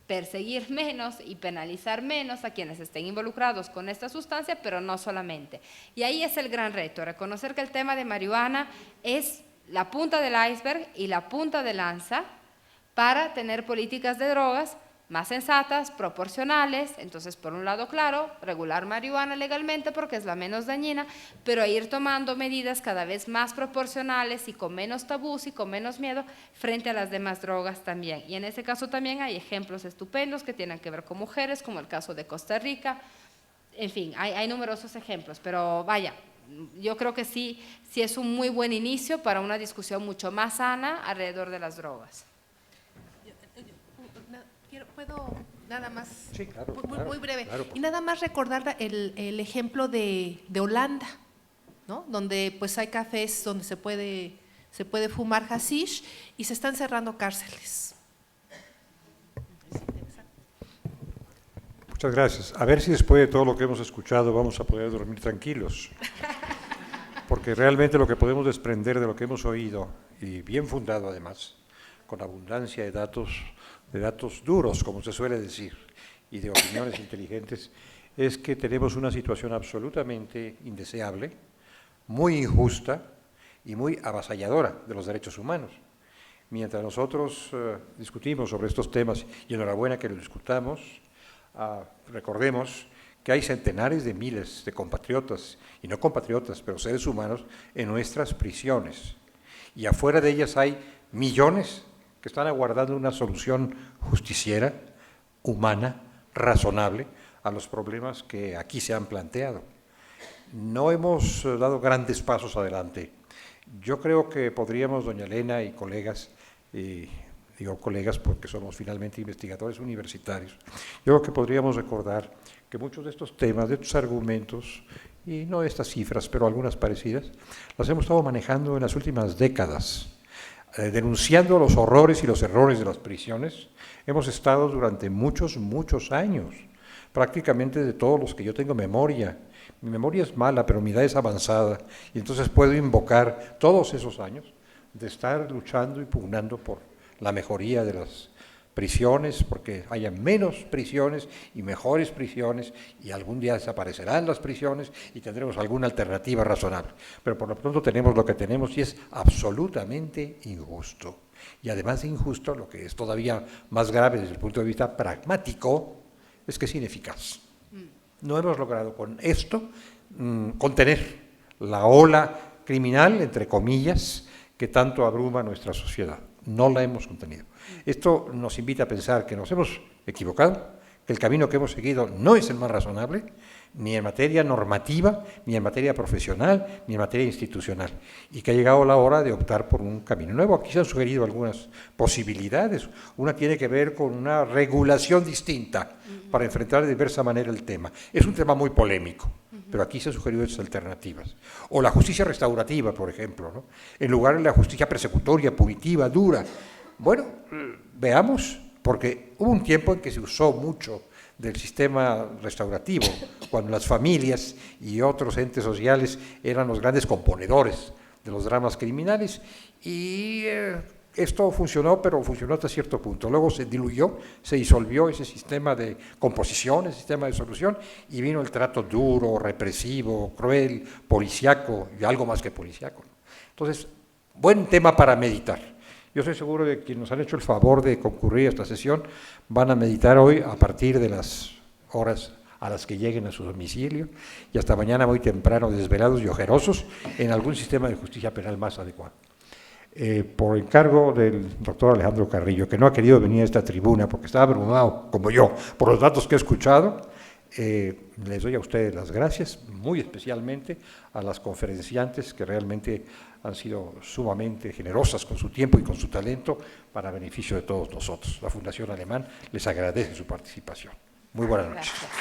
perseguir menos y penalizar menos a quienes estén involucrados con esta sustancia, pero no solamente. Y ahí es el gran reto, reconocer que el tema de marihuana es la punta del iceberg y la punta de lanza para tener políticas de drogas más sensatas, proporcionales. Entonces, por un lado, claro, regular marihuana legalmente porque es la menos dañina, pero ir tomando medidas cada vez más proporcionales y con menos tabús y con menos miedo frente a las demás drogas también. Y en ese caso también hay ejemplos estupendos que tienen que ver con mujeres, como el caso de Costa Rica. En fin, hay numerosos ejemplos, pero vaya, yo creo que sí es un muy buen inicio para una discusión mucho más sana alrededor de las drogas. ¿Puedo nada más? Sí, claro, Muy breve. Claro, y nada más recordar el ejemplo de Holanda, ¿no? Donde pues hay cafés donde se puede fumar hashish y se están cerrando cárceles. Muchas gracias. A ver si después de todo lo que hemos escuchado vamos a poder dormir tranquilos. Porque realmente lo que podemos desprender de lo que hemos oído, y bien fundado además, con abundancia de datos duros, como se suele decir, y de opiniones inteligentes, es que tenemos una situación absolutamente indeseable, muy injusta y muy avasalladora de los derechos humanos. Mientras nosotros discutimos sobre estos temas, y enhorabuena que lo discutamos, recordemos que hay centenares de miles de compatriotas, y no compatriotas, pero seres humanos, en nuestras prisiones. Y afuera de ellas hay millones que están aguardando una solución justiciera, humana, razonable, a los problemas que aquí se han planteado. No hemos dado grandes pasos adelante. Yo creo que podríamos, doña Elena y colegas, digo colegas porque somos finalmente investigadores universitarios, yo creo que podríamos recordar que muchos de estos temas, de estos argumentos, y no estas cifras, pero algunas parecidas, las hemos estado manejando en las últimas décadas, denunciando los horrores y los errores de las prisiones. Hemos estado durante muchos años, prácticamente de todos los que yo tengo memoria. Mi memoria es mala, pero mi edad es avanzada, y entonces puedo invocar todos esos años de estar luchando y pugnando por la mejoría de las prisiones, porque haya menos prisiones y mejores prisiones, y algún día desaparecerán las prisiones y tendremos alguna alternativa razonable. Pero por lo pronto tenemos lo que tenemos y es absolutamente injusto. Y además de injusto, lo que es todavía más grave desde el punto de vista pragmático, es que es ineficaz. No hemos logrado con esto contener la ola criminal, entre comillas, que tanto abruma nuestra sociedad. No la hemos contenido. Esto nos invita a pensar que nos hemos equivocado, que el camino que hemos seguido no es el más razonable, ni en materia normativa, ni en materia profesional, ni en materia institucional, y que ha llegado la hora de optar por un camino nuevo. Aquí se han sugerido algunas posibilidades. Una tiene que ver con una regulación distinta para enfrentar de diversa manera el tema. Es un tema muy polémico, pero aquí se han sugerido esas alternativas. O la justicia restaurativa, por ejemplo, ¿no? En lugar de la justicia persecutoria, punitiva, dura. Bueno, veamos, porque hubo un tiempo en que se usó mucho del sistema restaurativo, cuando las familias y otros entes sociales eran los grandes componedores de los dramas criminales, y esto funcionó, pero funcionó hasta cierto punto. Luego se diluyó, se disolvió ese sistema de composición, ese sistema de solución, y vino el trato duro, represivo, cruel, policíaco, y algo más que policíaco. Entonces, buen tema para meditar. Yo estoy seguro de que quienes nos han hecho el favor de concurrir a esta sesión van a meditar hoy a partir de las horas a las que lleguen a su domicilio, y hasta mañana muy temprano, desvelados y ojerosos, en algún sistema de justicia penal más adecuado. Por encargo del doctor Alejandro Carrillo, que no ha querido venir a esta tribuna porque estaba abrumado, como yo, por los datos que he escuchado, les doy a ustedes las gracias, muy especialmente a las conferenciantes que realmente han sido sumamente generosas con su tiempo y con su talento para beneficio de todos nosotros. La Fundación Alemán les agradece su participación. Muy buenas noches. Gracias.